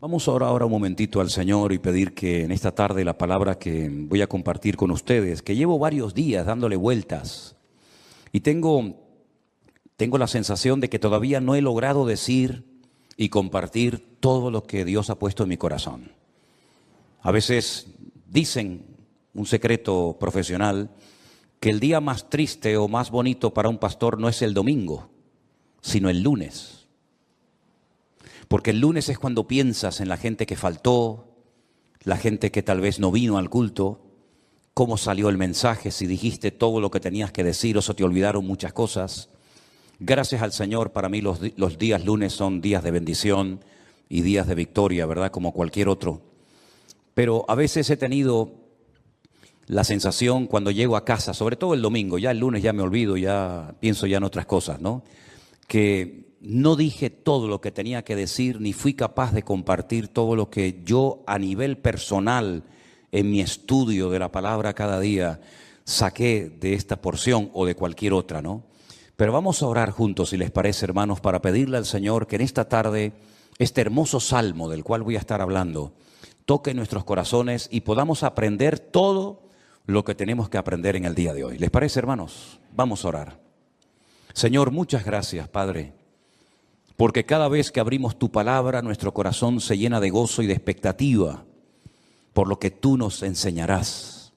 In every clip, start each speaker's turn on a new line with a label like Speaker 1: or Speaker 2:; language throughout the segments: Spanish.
Speaker 1: Vamos a orar ahora un momentito al Señor y pedir que en esta tarde la palabra que voy a compartir con ustedes, que llevo varios días dándole vueltas y tengo la sensación de que todavía no he logrado decir y compartir todo lo que Dios ha puesto en mi corazón. A veces dicen, un secreto profesional, que el día más triste o más bonito para un pastor no es el domingo, sino el lunes. Porque el lunes es cuando piensas en la gente que faltó, la gente que tal vez no vino al culto, cómo salió el mensaje, si dijiste todo lo que tenías que decir o se te olvidaron muchas cosas. Gracias al Señor, para mí los días lunes son días de bendición y días de victoria, ¿verdad? Como cualquier otro. Pero a veces he tenido la sensación cuando llego a casa, sobre todo el domingo, ya el lunes ya me olvido, ya pienso ya en otras cosas, ¿no? Que no dije todo lo que tenía que decir, ni fui capaz de compartir todo lo que yo a nivel personal, en mi estudio de la palabra cada día, saqué de esta porción o de cualquier otra, ¿no? Pero vamos a orar juntos, si les parece, hermanos, para pedirle al Señor que en esta tarde, este hermoso salmo del cual voy a estar hablando, toque nuestros corazones y podamos aprender todo lo que tenemos que aprender en el día de hoy. ¿Les parece, hermanos? Vamos a orar. Señor, muchas gracias, Padre, porque cada vez que abrimos tu palabra, nuestro corazón se llena de gozo y de expectativa por lo que tú nos enseñarás,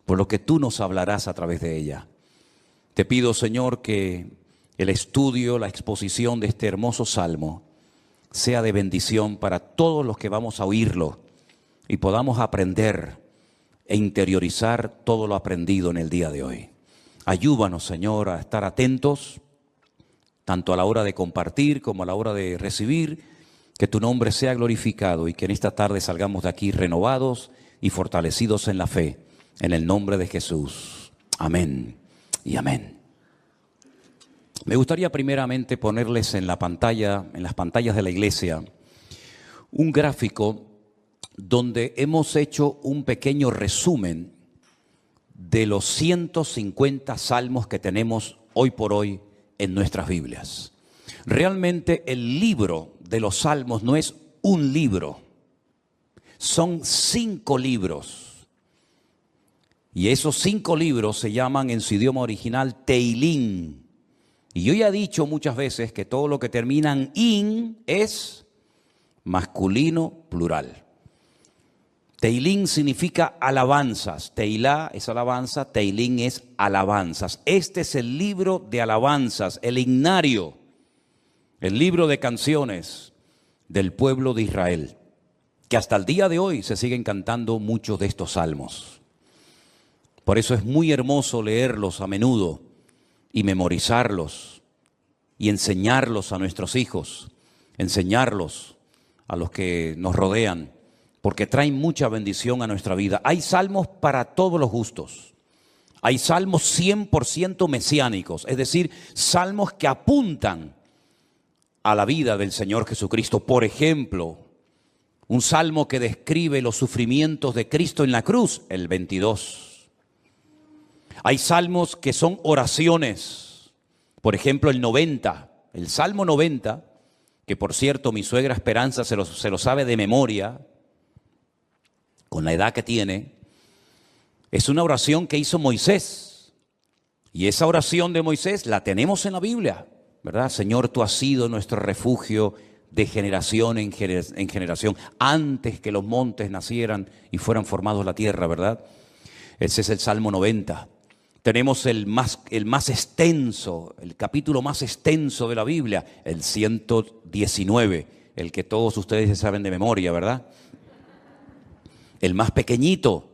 Speaker 1: por lo que tú nos hablarás a través de ella. Te pido, Señor, que el estudio, la exposición de este hermoso salmo sea de bendición para todos los que vamos a oírlo y podamos aprender e interiorizar todo lo aprendido en el día de hoy. Ayúdanos, Señor, a estar atentos, tanto a la hora de compartir como a la hora de recibir, que tu nombre sea glorificado y que en esta tarde salgamos de aquí renovados y fortalecidos en la fe, en el nombre de Jesús. Amén y amén. Me gustaría primeramente ponerles en la pantalla, en las pantallas de la iglesia, un gráfico donde hemos hecho un pequeño resumen de los 150 salmos que tenemos hoy por hoy en nuestras Biblias. Realmente el libro de los salmos no es un libro, son 5 libros. Y esos 5 libros se llaman en su idioma original Teilín. Y yo ya he dicho muchas veces que todo lo que termina en in es masculino plural. Teilín significa alabanzas. Teilá es alabanza, Teilín es alabanzas. Este es el libro de alabanzas, el himnario, el libro de canciones del pueblo de Israel, que hasta el día de hoy se siguen cantando muchos de estos salmos. Por eso es muy hermoso leerlos a menudo y memorizarlos y enseñarlos a nuestros hijos, enseñarlos a los que nos rodean, porque traen mucha bendición a nuestra vida. Hay salmos para todos los gustos. Hay salmos 100% mesiánicos, es decir, salmos que apuntan a la vida del Señor Jesucristo. Por ejemplo, un salmo que describe los sufrimientos de Cristo en la cruz, el 22. Hay salmos que son oraciones, por ejemplo el 90, el Salmo 90, que por cierto mi suegra Esperanza se lo sabe de memoria, con la edad que tiene, es una oración que hizo Moisés. Y esa oración de Moisés la tenemos en la Biblia, ¿verdad? Señor, tú has sido nuestro refugio de generación en generación, antes que los montes nacieran y fueran formados la tierra, ¿verdad? Ese es el Salmo 90. Tenemos el más extenso, el capítulo más extenso de la Biblia, el 119, el que todos ustedes ya saben de memoria, ¿verdad? El más pequeñito,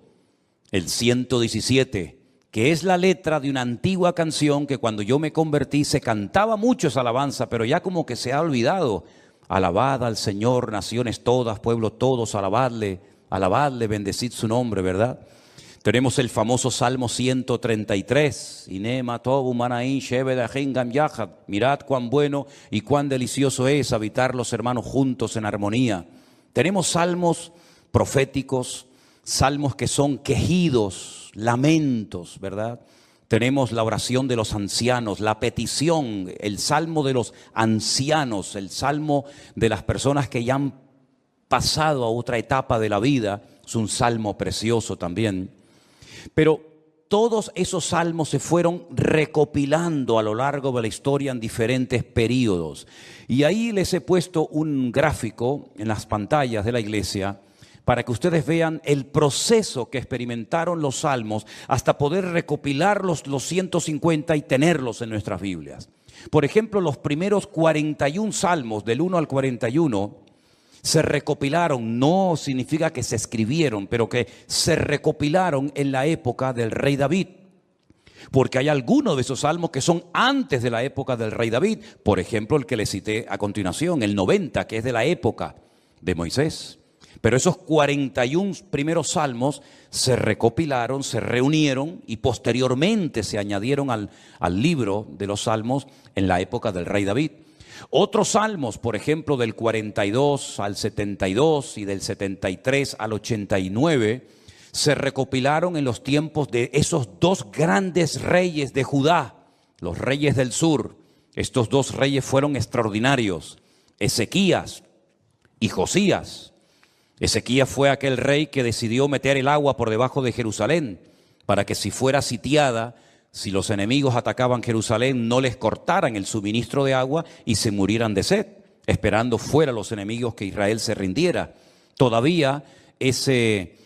Speaker 1: el 117, que es la letra de una antigua canción que cuando yo me convertí se cantaba mucho esa alabanza, pero ya como que se ha olvidado. Alabad al Señor, naciones todas, pueblos todos, alabadle, bendecid su nombre, ¿verdad? Tenemos el famoso Salmo 133, Inema tobu manaín shebedahim gam yahad. Mirad cuán bueno y cuán delicioso es habitar los hermanos juntos en armonía. Tenemos salmos proféticos, salmos que son quejidos, lamentos, ¿verdad? Tenemos la oración de los ancianos, la petición, el salmo de los ancianos, el salmo de las personas que ya han pasado a otra etapa de la vida. Es un salmo precioso también. Pero todos esos salmos se fueron recopilando a lo largo de la historia en diferentes periodos. Y ahí les he puesto un gráfico en las pantallas de la iglesia para que ustedes vean el proceso que experimentaron los salmos hasta poder recopilar los 150 y tenerlos en nuestras Biblias. Por ejemplo, los primeros 41 salmos, del 1 al 41, se recopilaron. No significa que se escribieron, pero que se recopilaron en la época del rey David. Porque hay algunos de esos salmos que son antes de la época del rey David. Por ejemplo, el que le cité a continuación, el 90, que es de la época de Moisés. Pero esos 41 primeros salmos se recopilaron, se reunieron y posteriormente se añadieron al libro de los salmos en la época del rey David. Otros salmos, por ejemplo, del 42 al 72 y del 73 al 89, se recopilaron en los tiempos de esos dos grandes reyes de Judá, los reyes del sur. Estos dos reyes fueron extraordinarios, Ezequías y Josías. Ezequías fue aquel rey que decidió meter el agua por debajo de Jerusalén para que si fuera sitiada, si los enemigos atacaban Jerusalén, no les cortaran el suministro de agua y se murieran de sed, esperando fuera los enemigos que Israel se rindiera. Todavía ese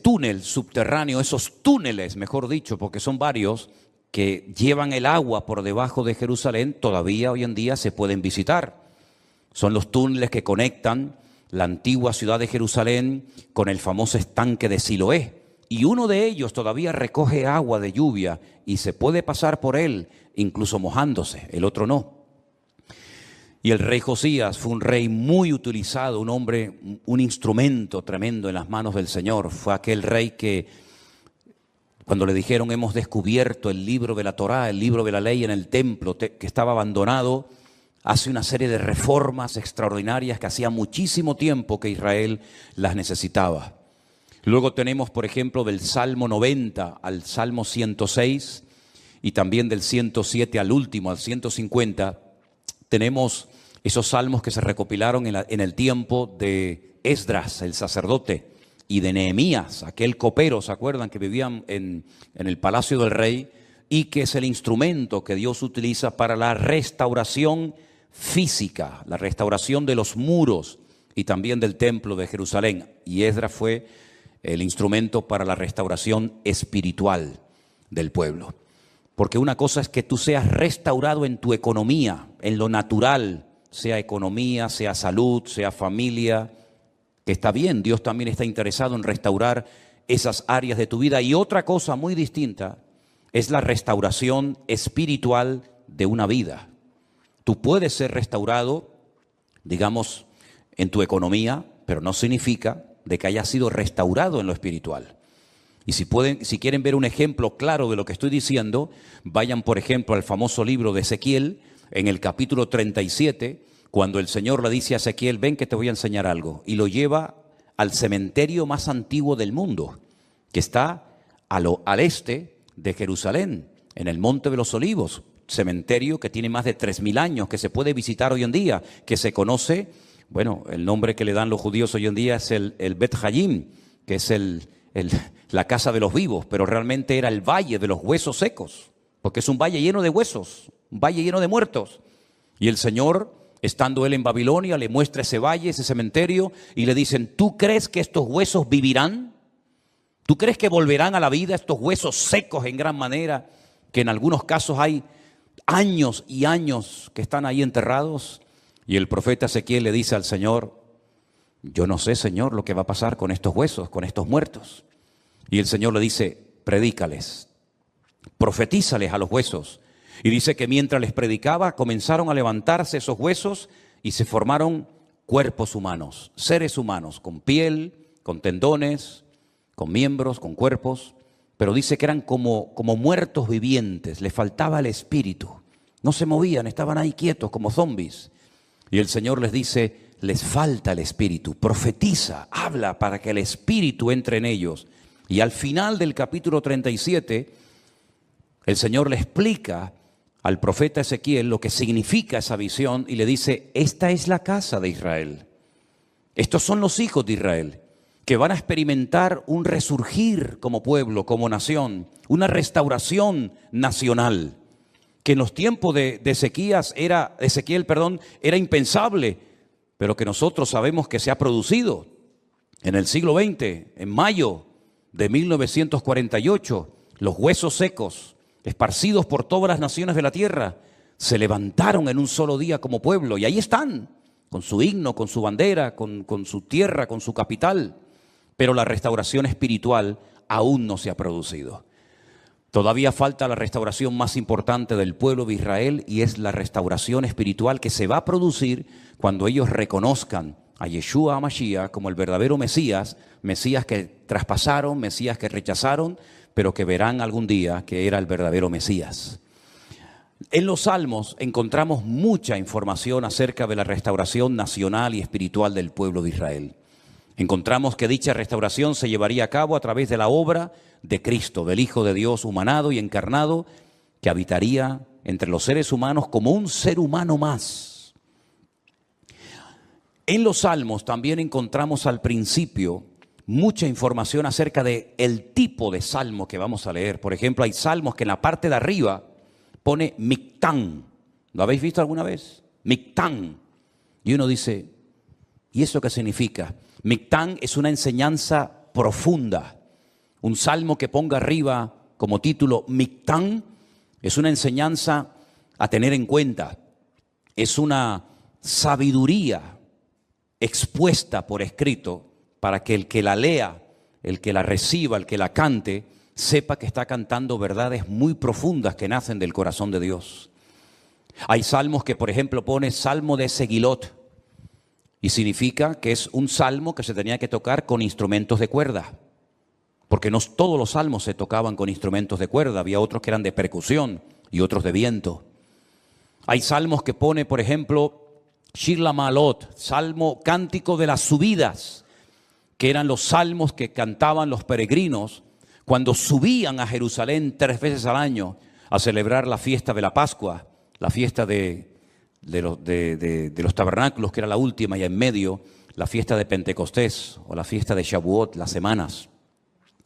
Speaker 1: túnel subterráneo, esos túneles, mejor dicho, porque son varios, que llevan el agua por debajo de Jerusalén, todavía hoy en día se pueden visitar. Son los túneles que conectan la antigua ciudad de Jerusalén con el famoso estanque de Siloé. Y uno de ellos todavía recoge agua de lluvia y se puede pasar por él, incluso mojándose, el otro no. Y el rey Josías fue un rey muy utilizado, un hombre, un instrumento tremendo en las manos del Señor. Fue aquel rey que, cuando le dijeron hemos descubierto el libro de la Torá, el libro de la ley en el templo que estaba abandonado, hace una serie de reformas extraordinarias que hacía muchísimo tiempo que Israel las necesitaba. Luego tenemos, por ejemplo, del Salmo 90 al Salmo 106 y también del 107 al último, al 150, tenemos esos salmos que se recopilaron en el tiempo de Esdras, el sacerdote, y de Nehemías, aquel copero, ¿se acuerdan? Que vivían en el palacio del rey y que es el instrumento que Dios utiliza para la restauración física, la restauración de los muros y también del templo de Jerusalén. Y Esdras fue el instrumento para la restauración espiritual del pueblo. Porque una cosa es que tú seas restaurado en tu economía, en lo natural, sea economía, sea salud, sea familia, que está bien, Dios también está interesado en restaurar esas áreas de tu vida. Y otra cosa muy distinta es la restauración espiritual de una vida. Tú puedes ser restaurado, digamos, en tu economía, pero no significa de que hayas sido restaurado en lo espiritual. Y si quieren ver un ejemplo claro de lo que estoy diciendo, vayan, por ejemplo, al famoso libro de Ezequiel, en el capítulo 37, cuando el Señor le dice a Ezequiel, ven que te voy a enseñar algo, y lo lleva al cementerio más antiguo del mundo, que está al este de Jerusalén, en el Monte de los Olivos, cementerio que tiene más de 3.000 años, que se puede visitar hoy en día, que se conoce, bueno, el nombre que le dan los judíos hoy en día es el Bet Hayim, que es la casa de los vivos, pero realmente era el valle de los huesos secos, porque es un valle lleno de huesos, un valle lleno de muertos. Y el Señor, estando él en Babilonia, le muestra ese valle, ese cementerio, y le dicen, ¿tú crees que estos huesos vivirán? ¿Tú crees que volverán a la vida estos huesos secos en gran manera, que en algunos casos hay años y años que están ahí enterrados? Y el profeta Ezequiel le dice al Señor, yo no sé, Señor, lo que va a pasar con estos huesos, con estos muertos. Y el Señor le dice, predícales, profetízales a los huesos. Y dice que mientras les predicaba, comenzaron a levantarse esos huesos y se formaron cuerpos humanos, seres humanos, con piel, con tendones, con miembros, con cuerpos. Pero dice que eran como muertos vivientes, les faltaba el espíritu. No se movían, estaban ahí quietos como zombies. Y el Señor les dice, les falta el espíritu, profetiza, habla para que el espíritu entre en ellos. Y al final del capítulo 37, el Señor le explica al profeta Ezequiel lo que significa esa visión y le dice, esta es la casa de Israel. Estos son los hijos de Israel, que van a experimentar un resurgir como pueblo, como nación, una restauración nacional, que en los tiempos de Ezequiel, era impensable, pero que nosotros sabemos que se ha producido en el siglo XX, en mayo de 1948, los huesos secos, esparcidos por todas las naciones de la tierra, se levantaron en un solo día como pueblo, y ahí están, con su himno, con su bandera, con su tierra, con su capital. Pero la restauración espiritual aún no se ha producido. Todavía falta la restauración más importante del pueblo de Israel, y es la restauración espiritual que se va a producir cuando ellos reconozcan a Yeshua HaMashiach como el verdadero Mesías, Mesías que traspasaron, Mesías que rechazaron, pero que verán algún día que era el verdadero Mesías. En los Salmos encontramos mucha información acerca de la restauración nacional y espiritual del pueblo de Israel. Encontramos que dicha restauración se llevaría a cabo a través de la obra de Cristo, del Hijo de Dios humanado y encarnado, que habitaría entre los seres humanos como un ser humano más. En los Salmos también encontramos al principio mucha información acerca del tipo de salmo que vamos a leer. Por ejemplo, hay salmos que en la parte de arriba pone Mictán. ¿Lo habéis visto alguna vez? Mictán. Y uno dice, ¿y eso qué significa? Mictán es una enseñanza profunda. Un salmo que ponga arriba como título Mictán es una enseñanza a tener en cuenta. Es una sabiduría expuesta por escrito para que el que la lea, el que la reciba, el que la cante, sepa que está cantando verdades muy profundas que nacen del corazón de Dios. Hay salmos que, por ejemplo, pone Salmo de Segilot, y significa que es un salmo que se tenía que tocar con instrumentos de cuerda, porque no todos los salmos se tocaban con instrumentos de cuerda, había otros que eran de percusión y otros de viento. Hay salmos que pone, por ejemplo, Shir LaMa'alot, salmo cántico de las subidas, que eran los salmos que cantaban los peregrinos cuando subían a Jerusalén 3 veces al año a celebrar la fiesta de la Pascua, la fiesta de los tabernáculos, que era la última, y en medio la fiesta de Pentecostés o la fiesta de Shavuot, las semanas.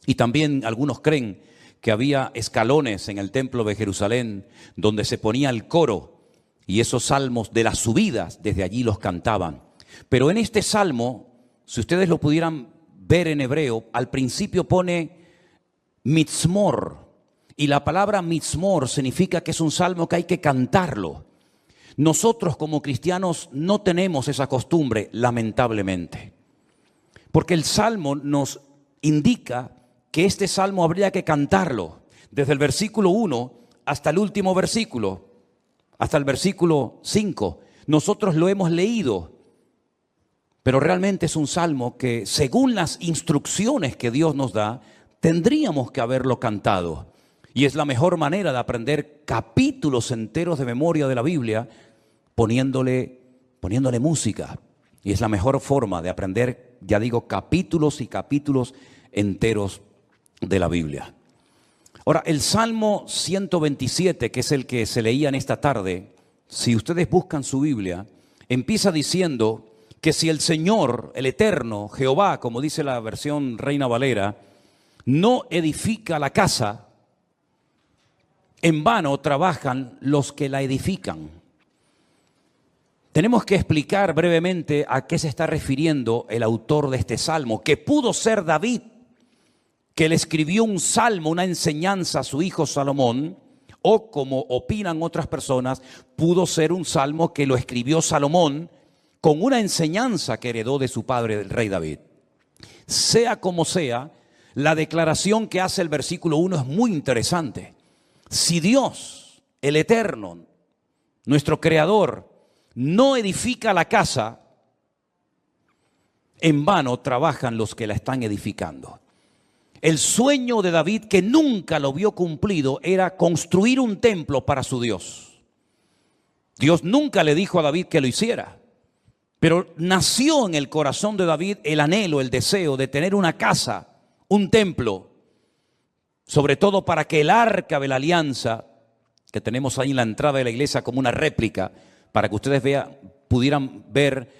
Speaker 1: Y también algunos creen que había escalones en el templo de Jerusalén donde se ponía el coro, y esos salmos de las subidas desde allí los cantaban. Pero en este salmo, si ustedes lo pudieran ver en hebreo, al principio pone Mitzmor, y la palabra Mitzmor significa que es un salmo que hay que cantarlo. Nosotros como cristianos no tenemos esa costumbre, lamentablemente, porque el salmo nos indica que este salmo habría que cantarlo desde el versículo 1 hasta el último versículo, hasta el versículo 5. Nosotros lo hemos leído, pero realmente es un salmo que, según las instrucciones que Dios nos da, tendríamos que haberlo cantado. Y es la mejor manera de aprender capítulos enteros de memoria de la Biblia, poniéndole música. Y es la mejor forma de aprender, ya digo, capítulos y capítulos enteros de la Biblia. Ahora, el Salmo 127, que es el que se leía en esta tarde, si ustedes buscan su Biblia, empieza diciendo que si el Señor, el Eterno, Jehová, como dice la versión Reina Valera, no edifica la casa, en vano trabajan los que la edifican. Tenemos que explicar brevemente a qué se está refiriendo el autor de este salmo, que pudo ser David, que le escribió un salmo, una enseñanza a su hijo Salomón, o como opinan otras personas, pudo ser un salmo que lo escribió Salomón con una enseñanza que heredó de su padre, el rey David. Sea como sea, la declaración que hace el versículo 1 es muy interesante. Si Dios, el Eterno, nuestro Creador, no edifica la casa, en vano trabajan los que la están edificando. El sueño de David, que nunca lo vio cumplido, era construir un templo para su Dios. Dios nunca le dijo a David que lo hiciera, pero nació en el corazón de David el anhelo, el deseo de tener una casa, un templo, sobre todo para que el arca de la alianza, que tenemos ahí en la entrada de la iglesia como una réplica, para que ustedes pudieran ver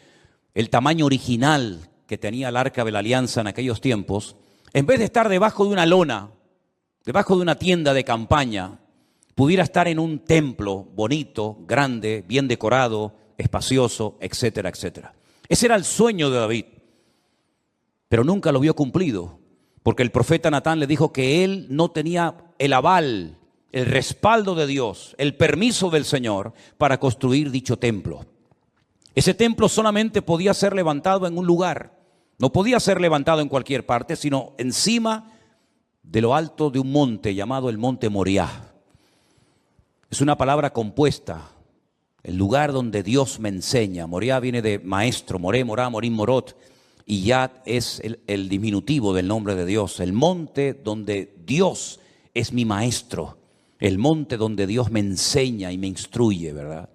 Speaker 1: el tamaño original que tenía el Arca de la Alianza en aquellos tiempos, en vez de estar debajo de una lona, debajo de una tienda de campaña, pudiera estar en un templo bonito, grande, bien decorado, espacioso, etcétera, etcétera. Ese era el sueño de David, pero nunca lo vio cumplido, porque el profeta Natán le dijo que él no tenía el aval, el respaldo de Dios, el permiso del Señor para construir dicho templo. Ese templo solamente podía ser levantado en un lugar, no podía ser levantado en cualquier parte, sino encima de lo alto de un monte llamado el monte Moriah. Es una palabra compuesta, el lugar donde Dios me enseña. Moriah viene de maestro, moré, morá, morim, morot, y ya es el diminutivo del nombre de Dios. El monte donde Dios es mi maestro, el monte donde Dios me enseña y me instruye, ¿verdad?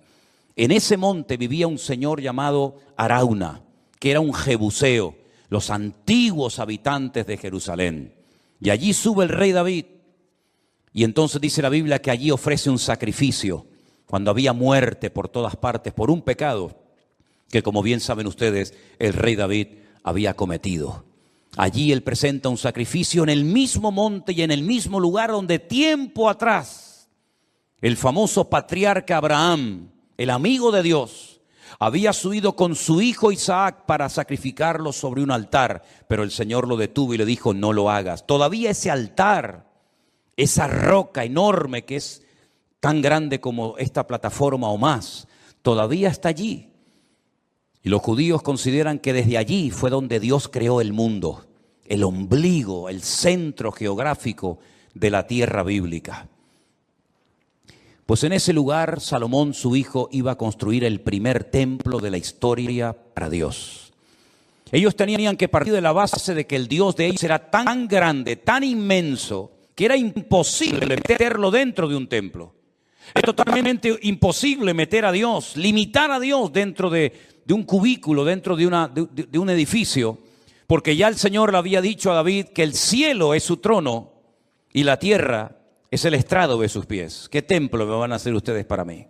Speaker 1: En ese monte vivía un señor llamado Arauna, que era un jebuseo, los antiguos habitantes de Jerusalén. Y allí sube el rey David. Y entonces dice la Biblia que allí ofrece un sacrificio cuando había muerte por todas partes por un pecado que, como bien saben ustedes, el rey David había cometido. Allí él presenta un sacrificio en el mismo monte y en el mismo lugar donde tiempo atrás el famoso patriarca Abraham, el amigo de Dios, había subido con su hijo Isaac para sacrificarlo sobre un altar, pero el Señor lo detuvo y le dijo: no lo hagas. Todavía ese altar, esa roca enorme que es tan grande como esta plataforma o más, todavía está allí. Y los judíos consideran que desde allí fue donde Dios creó el mundo, el ombligo, el centro geográfico de la tierra bíblica. Pues en ese lugar Salomón, su hijo, iba a construir el primer templo de la historia para Dios. Ellos tenían que partir de la base de que el Dios de ellos era tan grande, tan inmenso, que era imposible meterlo dentro de un templo. Es totalmente imposible meter a Dios, limitar a Dios dentro de un cubículo, dentro de un edificio, porque ya el Señor le había dicho a David que el cielo es su trono y la tierra es el estrado de sus pies. ¿Qué templo me van a hacer ustedes para mí?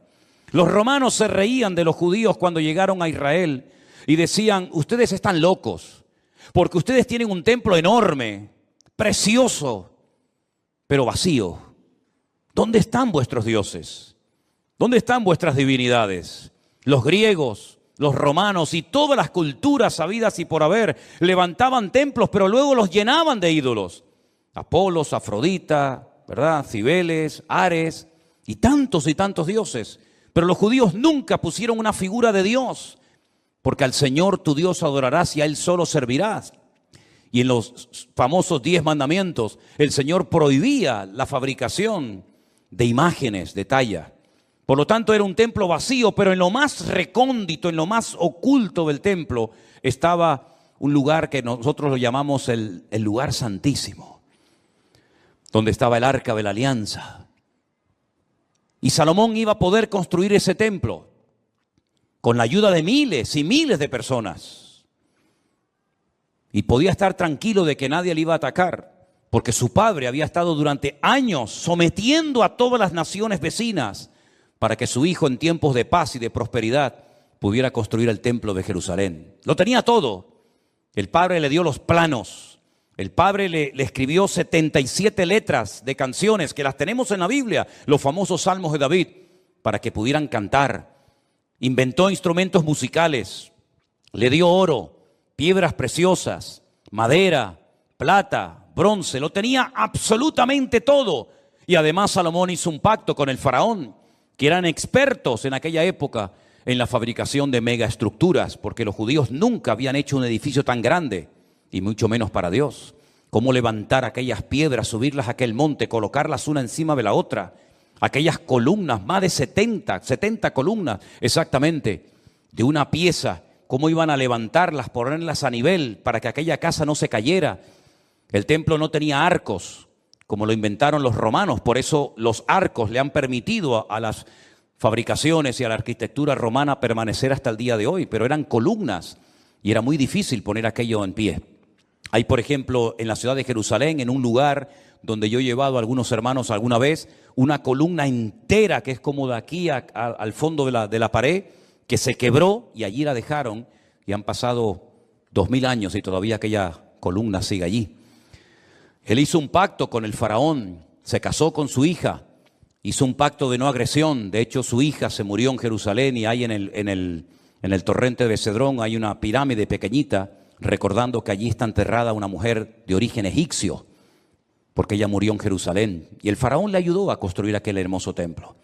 Speaker 1: Los romanos se reían de los judíos cuando llegaron a Israel y decían: ustedes están locos, porque ustedes tienen un templo enorme, precioso, pero vacío. ¿Dónde están vuestros dioses? ¿Dónde están vuestras divinidades? Los griegos, los romanos y todas las culturas habidas y por haber levantaban templos, pero luego los llenaban de ídolos. Apolos, Afrodita, ¿verdad? Cibeles, Ares y tantos dioses. Pero los judíos nunca pusieron una figura de Dios, porque al Señor tu Dios adorarás y a Él solo servirás. Y en los famosos 10 mandamientos, el Señor prohibía la fabricación de imágenes de talla. Por lo tanto, era un templo vacío, pero en lo más recóndito, en lo más oculto del templo, estaba un lugar que nosotros lo llamamos el lugar santísimo, donde estaba el Arca de la Alianza. Y Salomón iba a poder construir ese templo con la ayuda de miles y miles de personas. Y podía estar tranquilo de que nadie le iba a atacar, porque su padre había estado durante años sometiendo a todas las naciones vecinas para que su hijo, en tiempos de paz y de prosperidad, pudiera construir el templo de Jerusalén. Lo tenía todo. El padre le dio los planos. El padre le escribió 77 letras de canciones que las tenemos en la Biblia, los famosos salmos de David, para que pudieran cantar. Inventó instrumentos musicales, le dio oro, piedras preciosas, madera, plata, bronce, lo tenía absolutamente todo. Y además Salomón hizo un pacto con el faraón, que eran expertos en aquella época en la fabricación de megaestructuras, porque los judíos nunca habían hecho un edificio tan grande, y mucho menos para Dios. Cómo levantar aquellas piedras, subirlas a aquel monte, colocarlas una encima de la otra, aquellas columnas, más de 70 columnas exactamente, de una pieza. Cómo iban a levantarlas, ponerlas a nivel para que aquella casa no se cayera. El templo no tenía arcos, como lo inventaron los romanos. Por eso los arcos le han permitido a las fabricaciones y a la arquitectura romana permanecer hasta el día de hoy. Pero eran columnas y era muy difícil poner aquello en pie. Hay, por ejemplo, en la ciudad de Jerusalén, en un lugar donde yo he llevado a algunos hermanos alguna vez, una columna entera que es como de aquí al fondo de la pared, que se quebró y allí la dejaron, y han pasado 2000 años y todavía aquella columna sigue allí. Él hizo un pacto con el faraón, se casó con su hija, hizo un pacto de no agresión. De hecho, su hija se murió en Jerusalén y hay en el torrente de Cedrón hay una pirámide pequeñita, recordando que allí está enterrada una mujer de origen egipcio, porque ella murió en Jerusalén. Y el faraón le ayudó a construir aquel hermoso templo.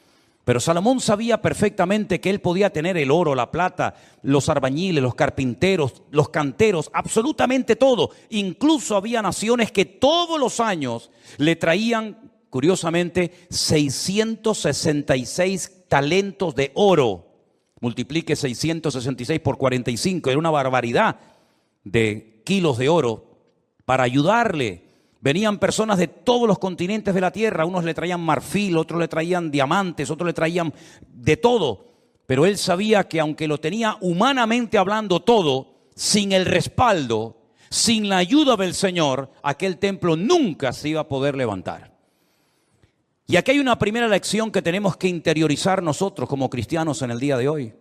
Speaker 1: Pero Salomón sabía perfectamente que él podía tener el oro, la plata, los albañiles, los carpinteros, los canteros, absolutamente todo. Incluso había naciones que todos los años le traían, curiosamente, 666 talentos de oro. Multiplique 666 por 45, era una barbaridad de kilos de oro para ayudarle. Venían personas de todos los continentes de la tierra, unos le traían marfil, otros le traían diamantes, otros le traían de todo. Pero él sabía que aunque lo tenía humanamente hablando todo, sin el respaldo, sin la ayuda del Señor, aquel templo nunca se iba a poder levantar. Y aquí hay una primera lección que tenemos que interiorizar nosotros como cristianos en el día de hoy.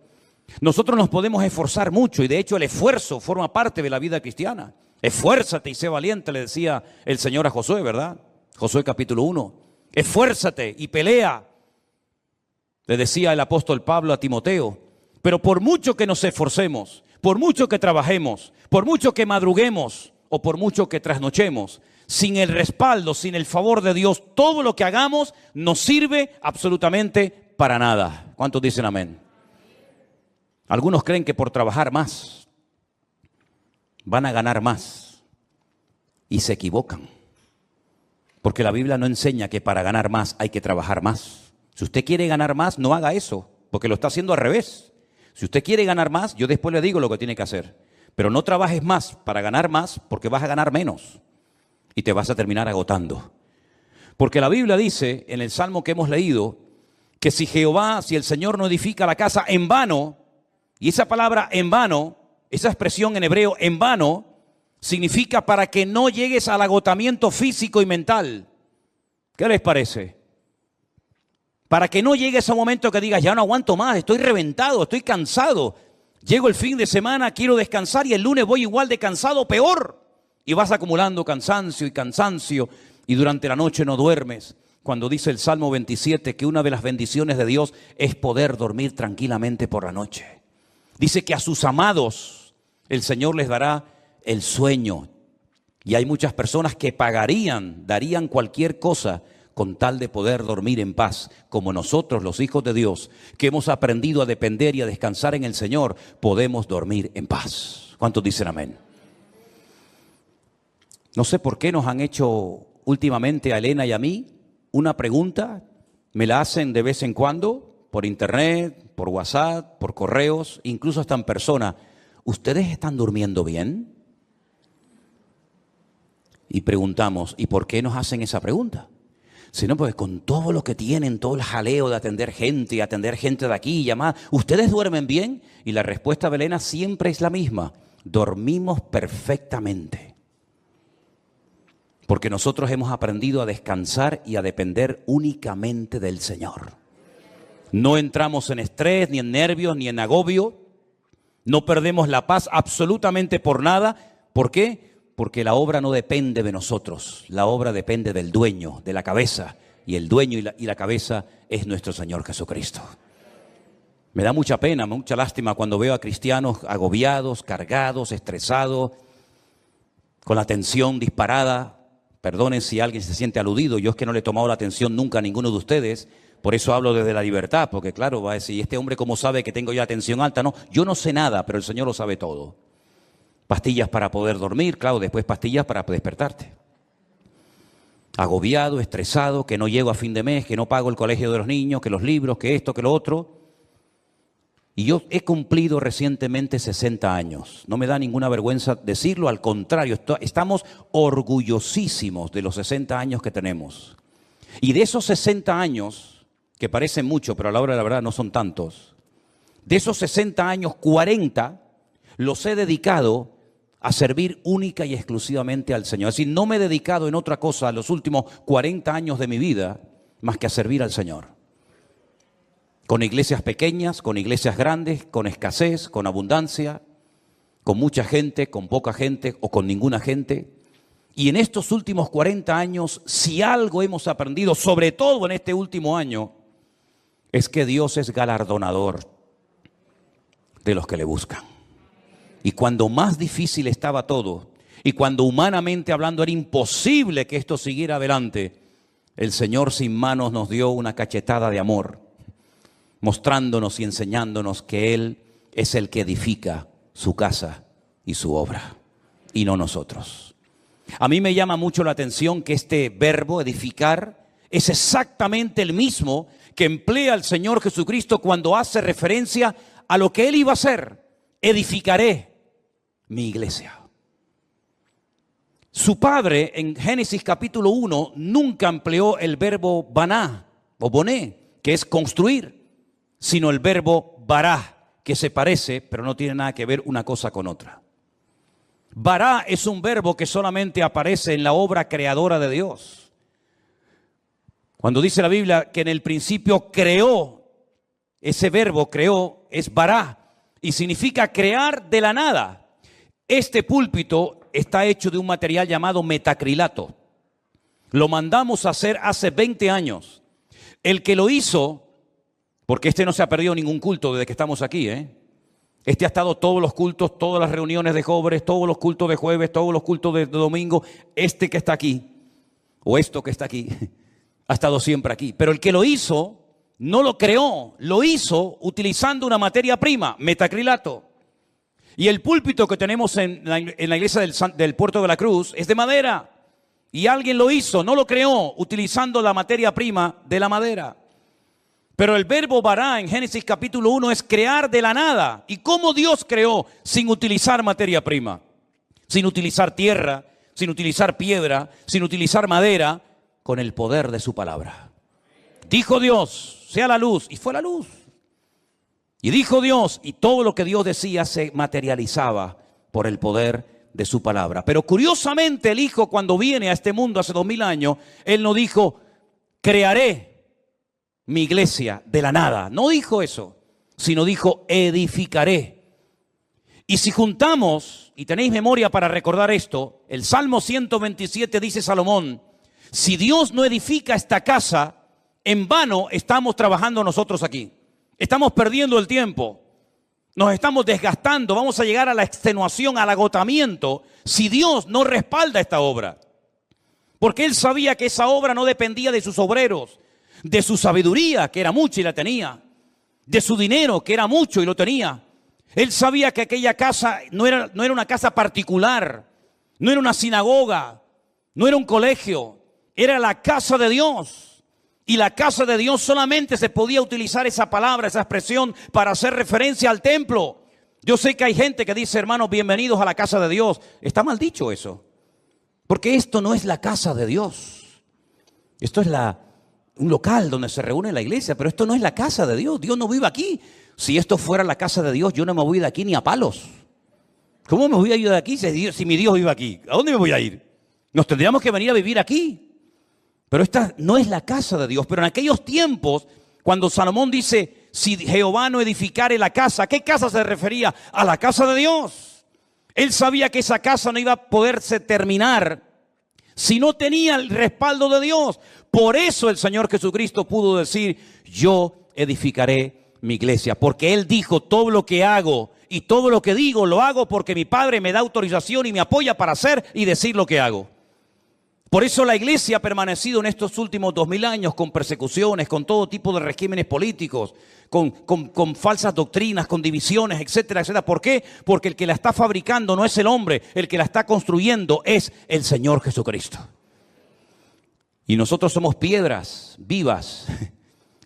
Speaker 1: Nosotros nos podemos esforzar mucho y de hecho el esfuerzo forma parte de la vida cristiana. Esfuérzate y sé valiente, le decía el Señor a Josué, ¿verdad? Josué capítulo 1. Esfuérzate y pelea, le decía el apóstol Pablo a Timoteo. Pero por mucho que nos esforcemos, por mucho que trabajemos, por mucho que madruguemos o por mucho que trasnochemos, sin el respaldo, sin el favor de Dios, todo lo que hagamos nos sirve absolutamente para nada. ¿Cuántos dicen amén? Algunos creen que por trabajar más van a ganar más y se equivocan, porque la Biblia no enseña que para ganar más hay que trabajar más. Si usted quiere ganar más, no haga eso, porque lo está haciendo al revés. Si usted quiere ganar más, yo después le digo lo que tiene que hacer, pero no trabajes más para ganar más, porque vas a ganar menos y te vas a terminar agotando. Porque la Biblia dice en el Salmo que hemos leído que si el Señor no edifica la casa, en vano. Y esa palabra en vano, esa expresión en hebreo en vano, significa para que no llegues al agotamiento físico y mental. ¿Qué les parece? Para que no llegues a un momento que digas, ya no aguanto más, estoy reventado, estoy cansado. Llego el fin de semana, quiero descansar y el lunes voy igual de cansado, peor. Y vas acumulando cansancio y durante la noche no duermes. Cuando dice el Salmo 27 que una de las bendiciones de Dios es poder dormir tranquilamente por la noche. Dice que a sus amados el Señor les dará el sueño. Y hay muchas personas que darían cualquier cosa con tal de poder dormir en paz, como nosotros, los hijos de Dios, que hemos aprendido a depender y a descansar en el Señor, podemos dormir en paz. ¿Cuántos dicen amén? No sé por qué nos han hecho últimamente a Elena y a mí una pregunta, me la hacen de vez en cuando, por internet, por WhatsApp, por correos, incluso hasta en persona. ¿Ustedes están durmiendo bien? Y preguntamos, ¿y por qué nos hacen esa pregunta? Si no, pues con todo lo que tienen, todo el jaleo de atender gente y atender gente de aquí y llamar, ¿ustedes duermen bien? Y la respuesta de Elena siempre es la misma, dormimos perfectamente. Porque nosotros hemos aprendido a descansar y a depender únicamente del Señor. No entramos en estrés, ni en nervios, ni en agobio. No perdemos la paz absolutamente por nada. ¿Por qué? Porque la obra no depende de nosotros. La obra depende del dueño, de la cabeza. Y el dueño y la cabeza es nuestro Señor Jesucristo. Me da mucha pena, mucha lástima cuando veo a cristianos agobiados, cargados, estresados, con la tensión disparada. Perdonen si alguien se siente aludido. Yo es que no le he tomado la atención nunca a ninguno de ustedes. Por eso hablo desde la libertad, porque claro, va a decir, ¿este hombre cómo sabe que tengo yo la tensión alta? No, yo no sé nada, pero el Señor lo sabe todo. Pastillas para poder dormir, claro, después pastillas para despertarte. Agobiado, estresado, que no llego a fin de mes, que no pago el colegio de los niños, que los libros, que esto, que lo otro. Y yo he cumplido recientemente 60 años. No me da ninguna vergüenza decirlo, al contrario, estamos orgullosísimos de los 60 años que tenemos. Y de esos 60 años, que parecen mucho, pero a la hora de la verdad no son tantos, de esos 60 años, 40 los he dedicado a servir única y exclusivamente al Señor. Es decir, no me he dedicado en otra cosa los últimos 40 años de mi vida más que a servir al Señor. Con iglesias pequeñas, con iglesias grandes, con escasez, con abundancia, con mucha gente, con poca gente o con ninguna gente. Y en estos últimos 40 años, si algo hemos aprendido, sobre todo en este último año, es que Dios es galardonador de los que le buscan. Y cuando más difícil estaba todo, y cuando humanamente hablando era imposible que esto siguiera adelante, el Señor sin manos nos dio una cachetada de amor, mostrándonos y enseñándonos que Él es el que edifica su casa y su obra, y no nosotros. A mí me llama mucho la atención que este verbo, edificar, es exactamente el mismo que emplea el Señor Jesucristo cuando hace referencia a lo que Él iba a hacer. Edificaré mi iglesia. Su padre en Génesis capítulo 1 nunca empleó el verbo baná o boné, que es construir, sino el verbo bará, que se parece, pero no tiene nada que ver una cosa con otra. Bará es un verbo que solamente aparece en la obra creadora de Dios. Cuando dice la Biblia que en el principio creó, ese verbo creó es bará y significa crear de la nada. Este púlpito está hecho de un material llamado metacrilato. Lo mandamos a hacer hace 20 años. El que lo hizo, porque este no se ha perdido ningún culto desde que estamos aquí, Este ha estado todos los cultos, todas las reuniones de jóvenes, todos los cultos de jueves, todos los cultos de domingo. Este que está aquí, o esto que está aquí, ha estado siempre aquí. Pero el que lo hizo, no lo creó, lo hizo utilizando una materia prima, metacrilato. Y el púlpito que tenemos en la iglesia del Puerto de la Cruz es de madera. Y alguien lo hizo, no lo creó, utilizando la materia prima de la madera. Pero el verbo bará en Génesis capítulo 1 es crear de la nada. ¿Y cómo Dios creó sin utilizar materia prima? Sin utilizar tierra, sin utilizar piedra, sin utilizar madera, con el poder de su palabra. Dijo Dios, sea la luz, y fue la luz. Y dijo Dios, y todo lo que Dios decía se materializaba por el poder de su palabra. Pero curiosamente el Hijo, cuando viene a este mundo hace 2000 años, Él no dijo, crearé mi iglesia de la nada. No dijo eso, sino dijo, edificaré. Y si juntamos, y tenéis memoria para recordar esto, el Salmo 127 dice Salomón, si Dios no edifica esta casa, en vano estamos trabajando nosotros aquí. Estamos perdiendo el tiempo, nos estamos desgastando, vamos a llegar a la extenuación, al agotamiento, si Dios no respalda esta obra. Porque Él sabía que esa obra no dependía de sus obreros, de su sabiduría, que era mucha y la tenía, de su dinero, que era mucho y lo tenía. Él sabía que aquella casa no era una casa particular, no era una sinagoga, no era un colegio, era la casa de Dios. Y la casa de Dios solamente se podía utilizar esa palabra, esa expresión para hacer referencia al templo. Yo sé que hay gente que dice, hermanos, bienvenidos a la casa de Dios. Está mal dicho eso, porque esto no es la casa de Dios. Esto es un local donde se reúne la iglesia, pero esto no es la casa de Dios. Dios no vive aquí. Si esto fuera la casa de Dios, yo no me voy de aquí ni a palos. ¿Cómo me voy a ir de aquí si mi Dios vive aquí? ¿A dónde me voy a ir? Nos tendríamos que venir a vivir aquí. Pero esta no es la casa de Dios. Pero en aquellos tiempos, cuando Salomón dice, si Jehová no edificare la casa, ¿a qué casa se refería? A la casa de Dios. Él sabía que esa casa no iba a poderse terminar si no tenía el respaldo de Dios. Por eso el Señor Jesucristo pudo decir, yo edificaré mi iglesia. Porque Él dijo, todo lo que hago y todo lo que digo, lo hago porque mi Padre me da autorización y me apoya para hacer y decir lo que hago. Por eso la iglesia ha permanecido en estos últimos 2000 años con persecuciones, con todo tipo de regímenes políticos, con falsas doctrinas, con divisiones, etcétera, etcétera. ¿Por qué? Porque el que la está fabricando no es el hombre, el que la está construyendo es el Señor Jesucristo. Y nosotros somos piedras vivas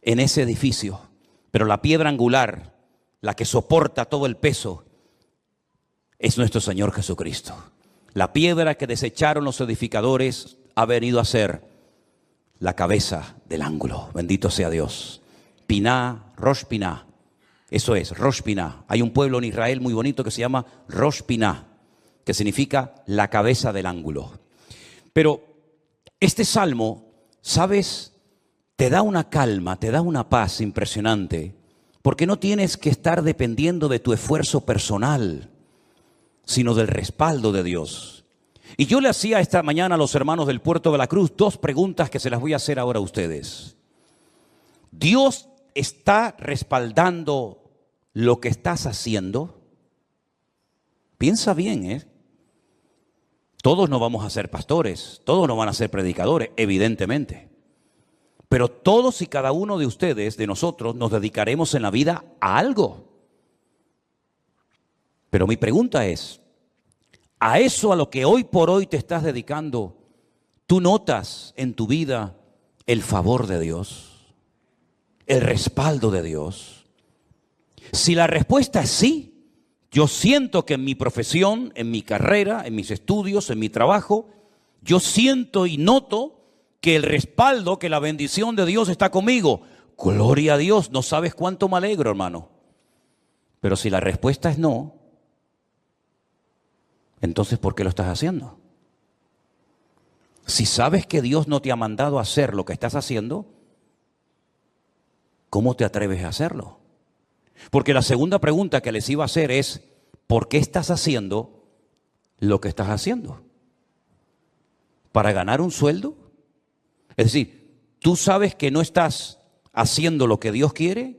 Speaker 1: en ese edificio, pero la piedra angular, la que soporta todo el peso, es nuestro Señor Jesucristo. La piedra que desecharon los edificadores ha venido a ser la cabeza del ángulo. Bendito sea Dios. Piná, Rosh Piná. Eso es, Rosh Piná. Hay un pueblo en Israel muy bonito que se llama Rosh Piná, que significa la cabeza del ángulo. Pero este salmo, ¿sabes? Te da una calma, te da una paz impresionante, porque no tienes que estar dependiendo de tu esfuerzo personal. sino del respaldo de Dios. Y yo le hacía esta mañana a los hermanos del Puerto de la Cruz 2 preguntas que se las voy a hacer ahora a ustedes. ¿Dios está respaldando lo que estás haciendo? Piensa bien, ¿eh? Todos no vamos a ser pastores, todos no van a ser predicadores, evidentemente. Pero todos y cada uno de ustedes, de nosotros, nos dedicaremos en la vida a algo. Pero mi pregunta es, ¿a eso a lo que hoy por hoy te estás dedicando, tú notas en tu vida el favor de Dios, el respaldo de Dios? Si la respuesta es sí, yo siento que en mi profesión, en mi carrera, en mis estudios, en mi trabajo, yo siento y noto que el respaldo, que la bendición de Dios está conmigo. Gloria a Dios, no sabes cuánto me alegro, hermano. Pero si la respuesta es no, entonces ¿por qué lo estás haciendo? Si sabes que Dios no te ha mandado a hacer lo que estás haciendo, ¿cómo te atreves a hacerlo? Porque la segunda pregunta que les iba a hacer es, ¿por qué estás haciendo lo que estás haciendo? ¿Para ganar un sueldo? Es decir, ¿tú sabes que no estás haciendo lo que Dios quiere?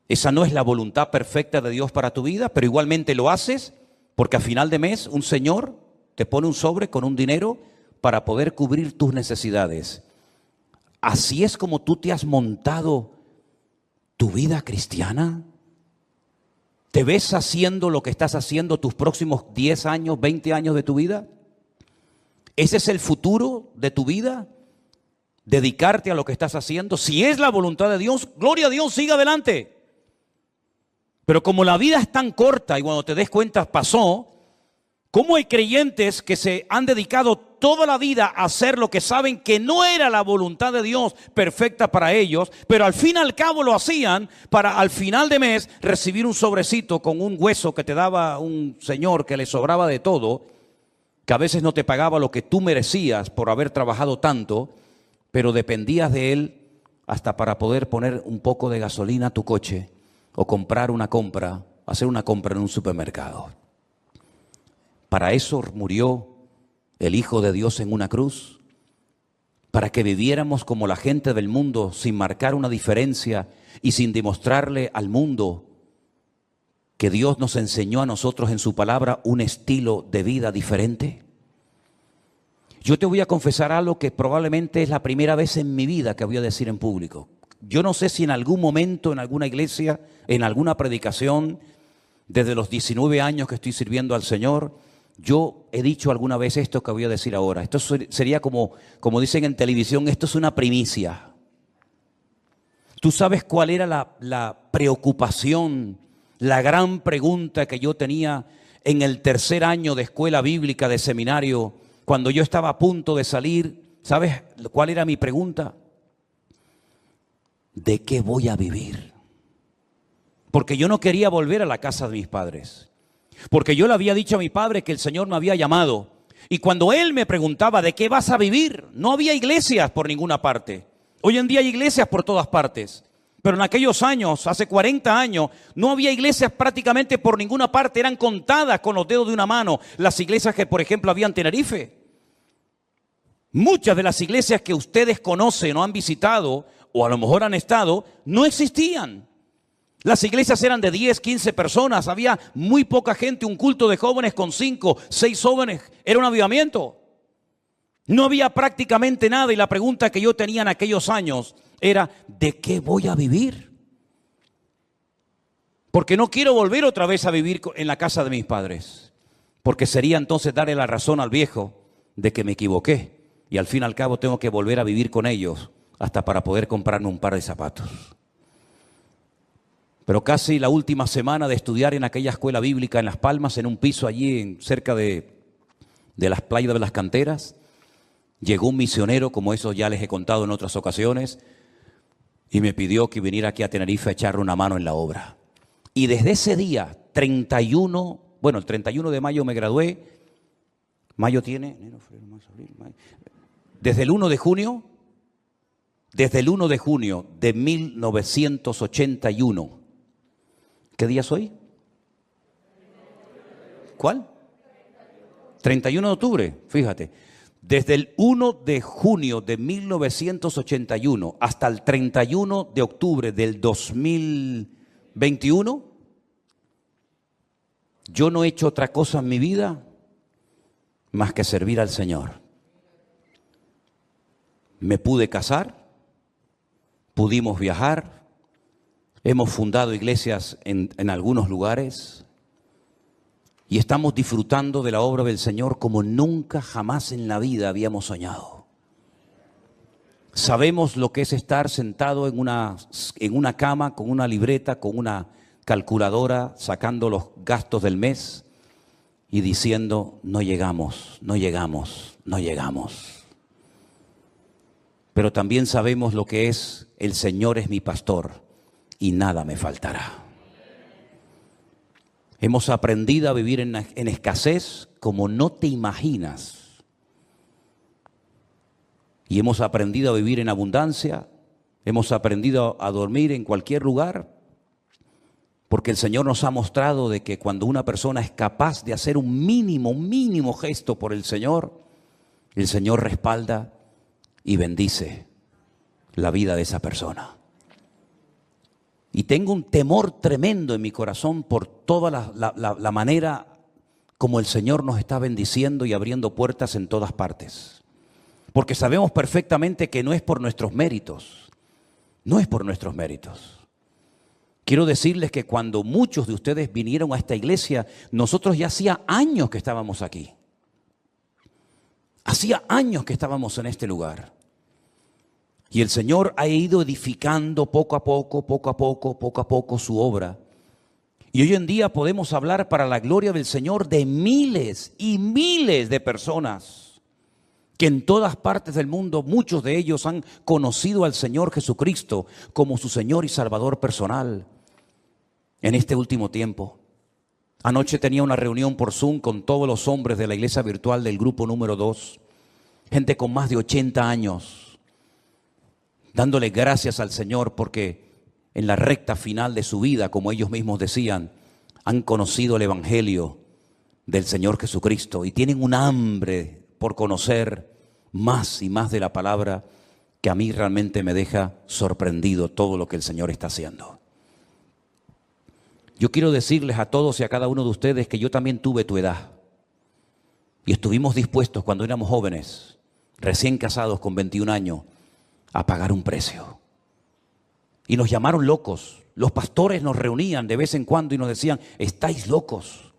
Speaker 1: Esa no es la voluntad perfecta de Dios para tu vida, pero igualmente lo haces porque a final de mes un señor te pone un sobre con un dinero para poder cubrir tus necesidades. ¿Así es como tú te has montado tu vida cristiana? ¿Te ves haciendo lo que estás haciendo tus próximos 10 años, 20 años de tu vida? ¿Ese es el futuro de tu vida? ¿Dedicarte a lo que estás haciendo? Si es la voluntad de Dios, gloria a Dios, siga adelante. Pero como la vida es tan corta y cuando te des cuenta pasó, ¿cómo hay creyentes que se han dedicado toda la vida a hacer lo que saben que no era la voluntad de Dios perfecta para ellos, pero al fin y al cabo lo hacían para al final de mes recibir un sobrecito con un hueso que te daba un señor que le sobraba de todo, que a veces no te pagaba lo que tú merecías por haber trabajado tanto, pero dependías de él hasta para poder poner un poco de gasolina a tu coche o hacer una compra en un supermercado? Para eso murió el Hijo de Dios en una cruz, para que viviéramos como la gente del mundo sin marcar una diferencia y sin demostrarle al mundo que Dios nos enseñó a nosotros en su palabra un estilo de vida diferente. Yo te voy a confesar algo que probablemente es la primera vez en mi vida que voy a decir en público. Yo no sé si en algún momento, en alguna iglesia, en alguna predicación, desde los 19 años que estoy sirviendo al Señor, yo he dicho alguna vez esto que voy a decir ahora. Esto sería como dicen en televisión, esto es una primicia. ¿Tú sabes cuál era la preocupación, la gran pregunta que yo tenía en el tercer año de escuela bíblica, de seminario, cuando yo estaba a punto de salir? ¿Sabes cuál era mi pregunta? ¿De qué voy a vivir? Porque yo no quería volver a la casa de mis padres. Porque yo le había dicho a mi padre que el Señor me había llamado. Y cuando él me preguntaba, ¿de qué vas a vivir? No había iglesias por ninguna parte. Hoy en día hay iglesias por todas partes. Pero en aquellos años, hace 40 años, no había iglesias prácticamente por ninguna parte. Eran contadas con los dedos de una mano las iglesias que, por ejemplo, había en Tenerife. Muchas de las iglesias que ustedes conocen o han visitado, o a lo mejor han estado, no existían. Las iglesias eran de 10, 15 personas, había muy poca gente, un culto de jóvenes con 5, 6 jóvenes, era un avivamiento. No había prácticamente nada y la pregunta que yo tenía en aquellos años era, ¿de qué voy a vivir? Porque no quiero volver otra vez a vivir en la casa de mis padres, porque sería entonces darle la razón al viejo de que me equivoqué y al fin y al cabo tengo que volver a vivir con ellos hasta para poder comprarme un par de zapatos. Pero casi la última semana de estudiar en aquella escuela bíblica en Las Palmas, en un piso allí cerca de las playas de las canteras, llegó un misionero, como eso ya les he contado en otras ocasiones, y me pidió que viniera aquí a Tenerife a echarle una mano en la obra. Y desde ese día, el 31 de mayo me gradué. Mayo tiene, enero, febrero, marzo, abril, mayo. Desde el 1 de junio de 1981. ¿Qué día soy? ¿Cuál? 31 de octubre, fíjate. Desde el 1 de junio de 1981 hasta el 31 de octubre del 2021, yo no he hecho otra cosa en mi vida más que servir al Señor. Me pude casar, pudimos viajar, hemos fundado iglesias en algunos lugares y estamos disfrutando de la obra del Señor como nunca jamás en la vida habíamos soñado. Sabemos lo que es estar sentado en una cama con una libreta, con una calculadora, sacando los gastos del mes y diciendo, no llegamos, no llegamos, no llegamos. Pero también sabemos lo que es, el Señor es mi pastor y nada me faltará. Hemos aprendido a vivir en escasez como no te imaginas. Y hemos aprendido a vivir en abundancia, hemos aprendido a dormir en cualquier lugar, porque el Señor nos ha mostrado de que cuando una persona es capaz de hacer un mínimo gesto por el Señor respalda y bendice la vida de esa persona. Y tengo un temor tremendo en mi corazón por toda la manera como el Señor nos está bendiciendo y abriendo puertas en todas partes. Porque sabemos perfectamente que no es por nuestros méritos, no es por nuestros méritos. Quiero decirles que cuando muchos de ustedes vinieron a esta iglesia, nosotros ya hacía años que estábamos aquí. Hacía años que estábamos en este lugar. Y el Señor ha ido edificando poco a poco su obra. Y hoy en día podemos hablar para la gloria del Señor de miles y miles de personas que en todas partes del mundo, muchos de ellos han conocido al Señor Jesucristo como su Señor y Salvador personal en este último tiempo. Anoche tenía una reunión por Zoom con todos los hombres de la iglesia virtual del grupo número 2, gente con más de 80 años. Dándole gracias al Señor porque en la recta final de su vida, como ellos mismos decían, han conocido el Evangelio del Señor Jesucristo y tienen un hambre por conocer más y más de la palabra que a mí realmente me deja sorprendido todo lo que el Señor está haciendo. Yo quiero decirles a todos y a cada uno de ustedes que yo también tuve tu edad y estuvimos dispuestos cuando éramos jóvenes, recién casados con 21 años, a pagar un precio. Y nos llamaron locos. Los pastores nos reunían de vez en cuando y nos decían, estáis locos.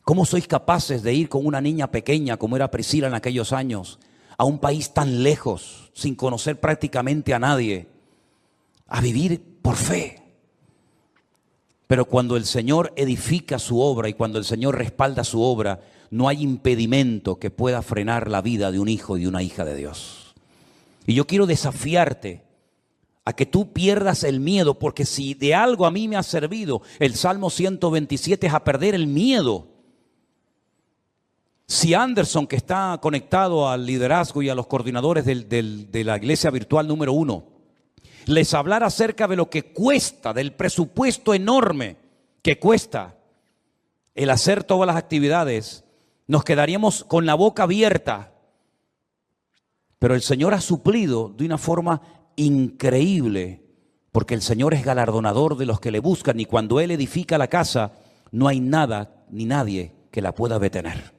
Speaker 1: ¿Cómo sois capaces de ir con una niña pequeña como era Priscila en aquellos años a un país tan lejos, sin conocer prácticamente a nadie, a vivir por fe? Pero cuando el Señor edifica su obra y cuando el Señor respalda su obra, no hay impedimento que pueda frenar la vida de un hijo y de una hija de Dios. Y yo quiero desafiarte a que tú pierdas el miedo, porque si de algo a mí me ha servido el Salmo 127 es a perder el miedo. Si Anderson, que está conectado al liderazgo y a los coordinadores de la iglesia virtual número 1, les hablara acerca de lo que cuesta, del presupuesto enorme que cuesta el hacer todas las actividades, nos quedaríamos con la boca abierta. Pero el Señor ha suplido de una forma increíble, porque el Señor es galardonador de los que le buscan y cuando Él edifica la casa, no hay nada ni nadie que la pueda detener.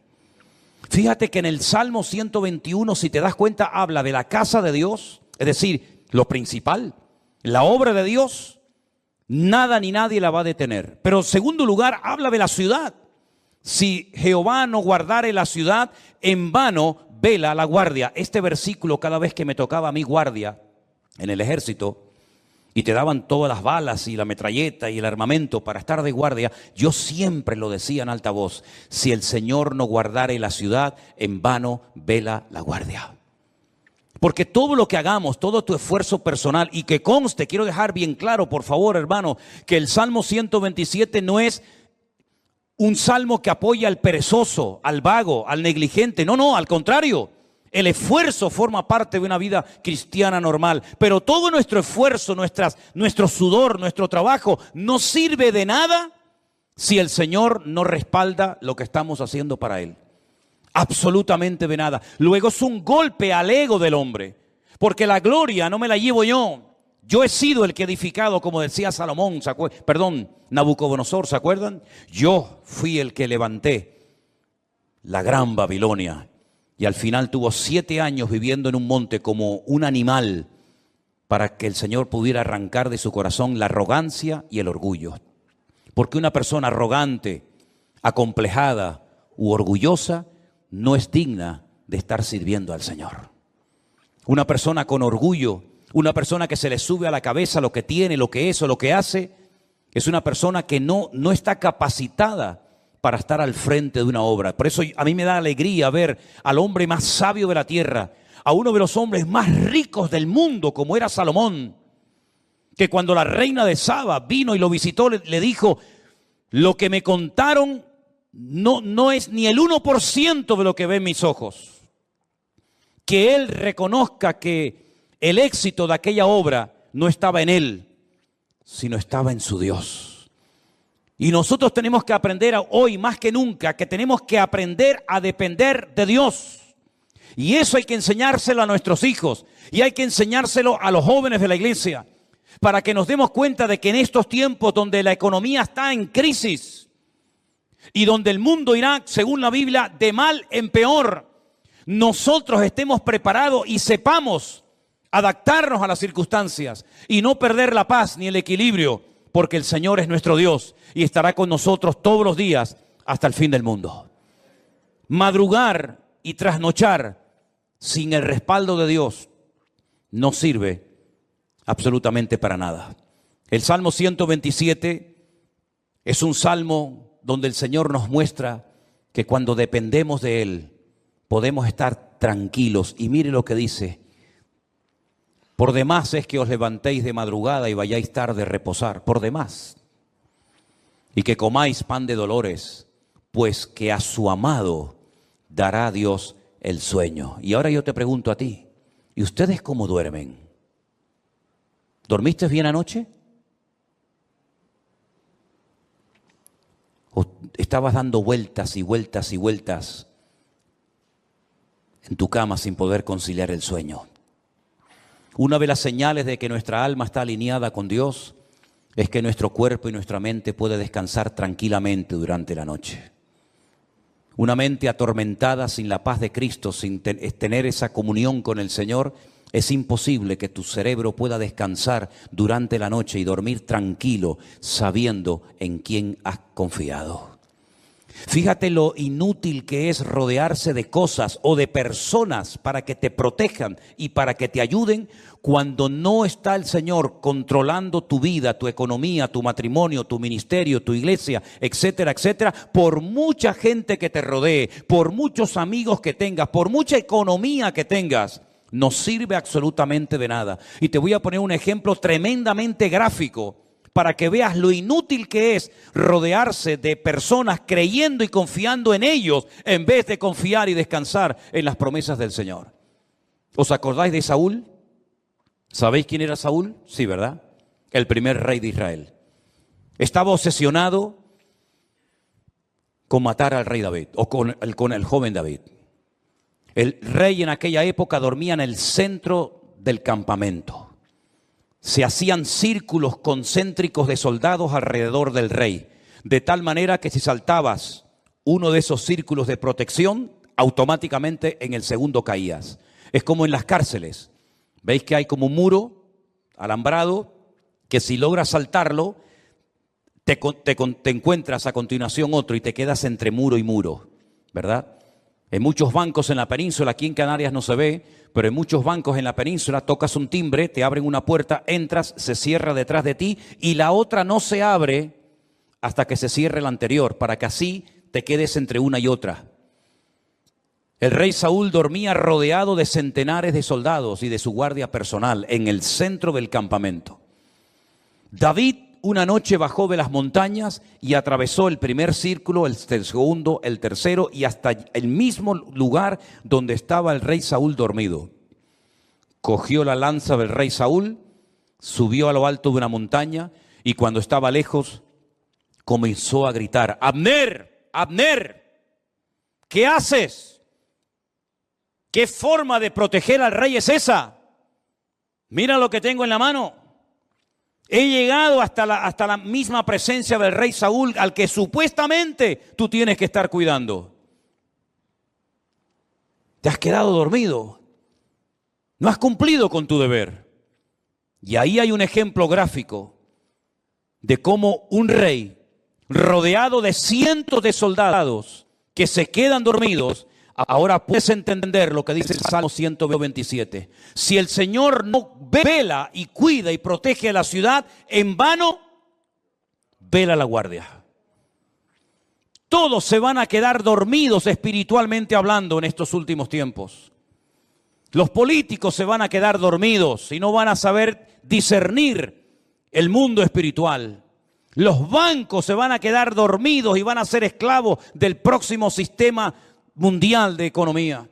Speaker 1: Fíjate que en el Salmo 121, si te das cuenta, habla de la casa de Dios, es decir, lo principal, la obra de Dios, nada ni nadie la va a detener. Pero en segundo lugar, habla de la ciudad. Si Jehová no guardare la ciudad, en vano vela la guardia. Este versículo, cada vez que me tocaba a mí guardia en el ejército y te daban todas las balas y la metralleta y el armamento para estar de guardia, yo siempre lo decía en alta voz: si el Señor no guardare la ciudad, en vano vela la guardia. Porque todo lo que hagamos, todo tu esfuerzo personal, y que conste, quiero dejar bien claro, por favor, hermano, que el Salmo 127 no es un salmo que apoya al perezoso, al vago, al negligente. No, al contrario. El esfuerzo forma parte de una vida cristiana normal. Pero todo nuestro esfuerzo, nuestro sudor, nuestro trabajo no sirve de nada si el Señor no respalda lo que estamos haciendo para Él? Absolutamente de nada. Luego es un golpe al ego del hombre, porque la gloria no me la llevo yo. Yo he sido el que he edificado, como decía Salomón, Nabucodonosor, ¿se acuerdan? Yo fui el que levanté la gran Babilonia. Y al final tuvo 7 años viviendo en un monte como un animal, para que el Señor pudiera arrancar de su corazón la arrogancia y el orgullo. Porque una persona arrogante, acomplejada u orgullosa no es digna de estar sirviendo al Señor. Una persona con orgullo, una persona que se le sube a la cabeza lo que tiene, lo que es o lo que hace, es una persona que no está capacitada para estar al frente de una obra. Por eso a mí me da alegría ver al hombre más sabio de la tierra, a uno de los hombres más ricos del mundo, como era Salomón, que cuando la reina de Saba vino y lo visitó, le dijo: lo que me contaron no es ni el 1% de lo que ven mis ojos. Que él reconozca que el éxito de aquella obra no estaba en él, sino estaba en su Dios. Y nosotros tenemos que aprender hoy más que nunca, que tenemos que aprender a depender de Dios. Y eso hay que enseñárselo a nuestros hijos y hay que enseñárselo a los jóvenes de la iglesia, para que nos demos cuenta de que en estos tiempos donde la economía está en crisis y donde el mundo irá, según la Biblia, de mal en peor, nosotros estemos preparados y sepamos adaptarnos a las circunstancias y no perder la paz ni el equilibrio, porque el Señor es nuestro Dios y estará con nosotros todos los días hasta el fin del mundo. Madrugar y trasnochar sin el respaldo de Dios no sirve absolutamente para nada. El Salmo 127 es un salmo donde el Señor nos muestra que cuando dependemos de Él podemos estar tranquilos. Y mire lo que dice: por demás es que os levantéis de madrugada y vayáis tarde a reposar, por demás, y que comáis pan de dolores, pues que a su amado dará Dios el sueño. Y ahora yo te pregunto a ti, ¿y ustedes cómo duermen? ¿Dormiste bien anoche? ¿O estabas dando vueltas y vueltas y vueltas en tu cama sin poder conciliar el sueño? Una de las señales de que nuestra alma está alineada con Dios es que nuestro cuerpo y nuestra mente puede descansar tranquilamente durante la noche. Una mente atormentada sin la paz de Cristo, sin tener esa comunión con el Señor, es imposible que tu cerebro pueda descansar durante la noche y dormir tranquilo, sabiendo en quién has confiado. Fíjate lo inútil que es rodearse de cosas o de personas para que te protejan y para que te ayuden, cuando no está el Señor controlando tu vida, tu economía, tu matrimonio, tu ministerio, tu iglesia, etcétera, etcétera. Por mucha gente que te rodee, por muchos amigos que tengas, por mucha economía que tengas, no sirve absolutamente de nada. Y te voy a poner un ejemplo tremendamente gráfico para que veas lo inútil que es rodearse de personas creyendo y confiando en ellos en vez de confiar y descansar en las promesas del Señor. ¿Os acordáis de Saúl? ¿Sabéis quién era Saúl? Sí, ¿verdad? El primer rey de Israel. Estaba obsesionado con matar al rey David o con el joven David. El rey en aquella época dormía en el centro del campamento. Se hacían círculos concéntricos de soldados alrededor del rey, de tal manera que si saltabas uno de esos círculos de protección, automáticamente en el segundo caías. Es como en las cárceles. ¿Veis que hay como un muro alambrado que si logras saltarlo, te encuentras a continuación otro y te quedas entre muro y muro, ¿verdad? En muchos bancos en la península, aquí en Canarias no se ve, pero en muchos bancos en la península tocas un timbre, te abren una puerta, entras, se cierra detrás de ti y la otra no se abre hasta que se cierre la anterior, para que así te quedes entre una y otra. El rey Saúl dormía rodeado de centenares de soldados y de su guardia personal en el centro del campamento. David una noche bajó de las montañas y atravesó el primer círculo, el segundo, el tercero y hasta el mismo lugar donde estaba el rey Saúl dormido. Cogió la lanza del rey Saúl, subió a lo alto de una montaña y cuando estaba lejos, comenzó a gritar: Abner, Abner, ¿qué haces? ¿Qué forma de proteger al rey es esa? Mira lo que tengo en la mano. He llegado hasta la misma presencia del rey Saúl, al que supuestamente tú tienes que estar cuidando. Te has quedado dormido. No has cumplido con tu deber. Y ahí hay un ejemplo gráfico de cómo un rey rodeado de cientos de soldados que se quedan dormidos. Ahora puedes entender lo que dice el Salmo 127. Si el Señor no vela y cuida y protege a la ciudad, en vano vela la guardia. Todos se van a quedar dormidos espiritualmente hablando en estos últimos tiempos. Los políticos se van a quedar dormidos y no van a saber discernir el mundo espiritual. Los bancos se van a quedar dormidos y van a ser esclavos del próximo sistema mundial de economía.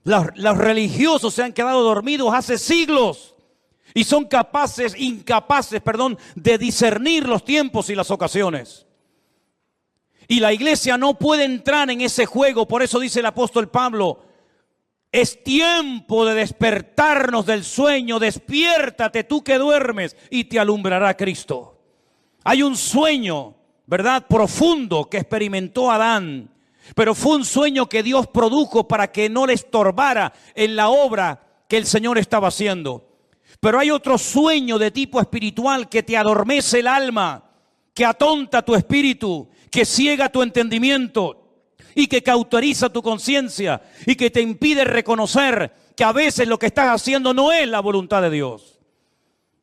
Speaker 1: Los religiosos se han quedado dormidos hace siglos y son incapaces de discernir los tiempos y las ocasiones. Y la iglesia no puede entrar en ese juego. Por eso dice el apóstol Pablo: es tiempo de despertarnos del sueño. Despiértate tú que duermes y te alumbrará Cristo. Hay un sueño, ¿verdad?, profundo que experimentó Adán. Pero fue un sueño que Dios produjo para que no le estorbara en la obra que el Señor estaba haciendo. Pero hay otro sueño de tipo espiritual que te adormece el alma, que atonta tu espíritu, que ciega tu entendimiento y que cauteriza tu conciencia y que te impide reconocer que a veces lo que estás haciendo no es la voluntad de Dios.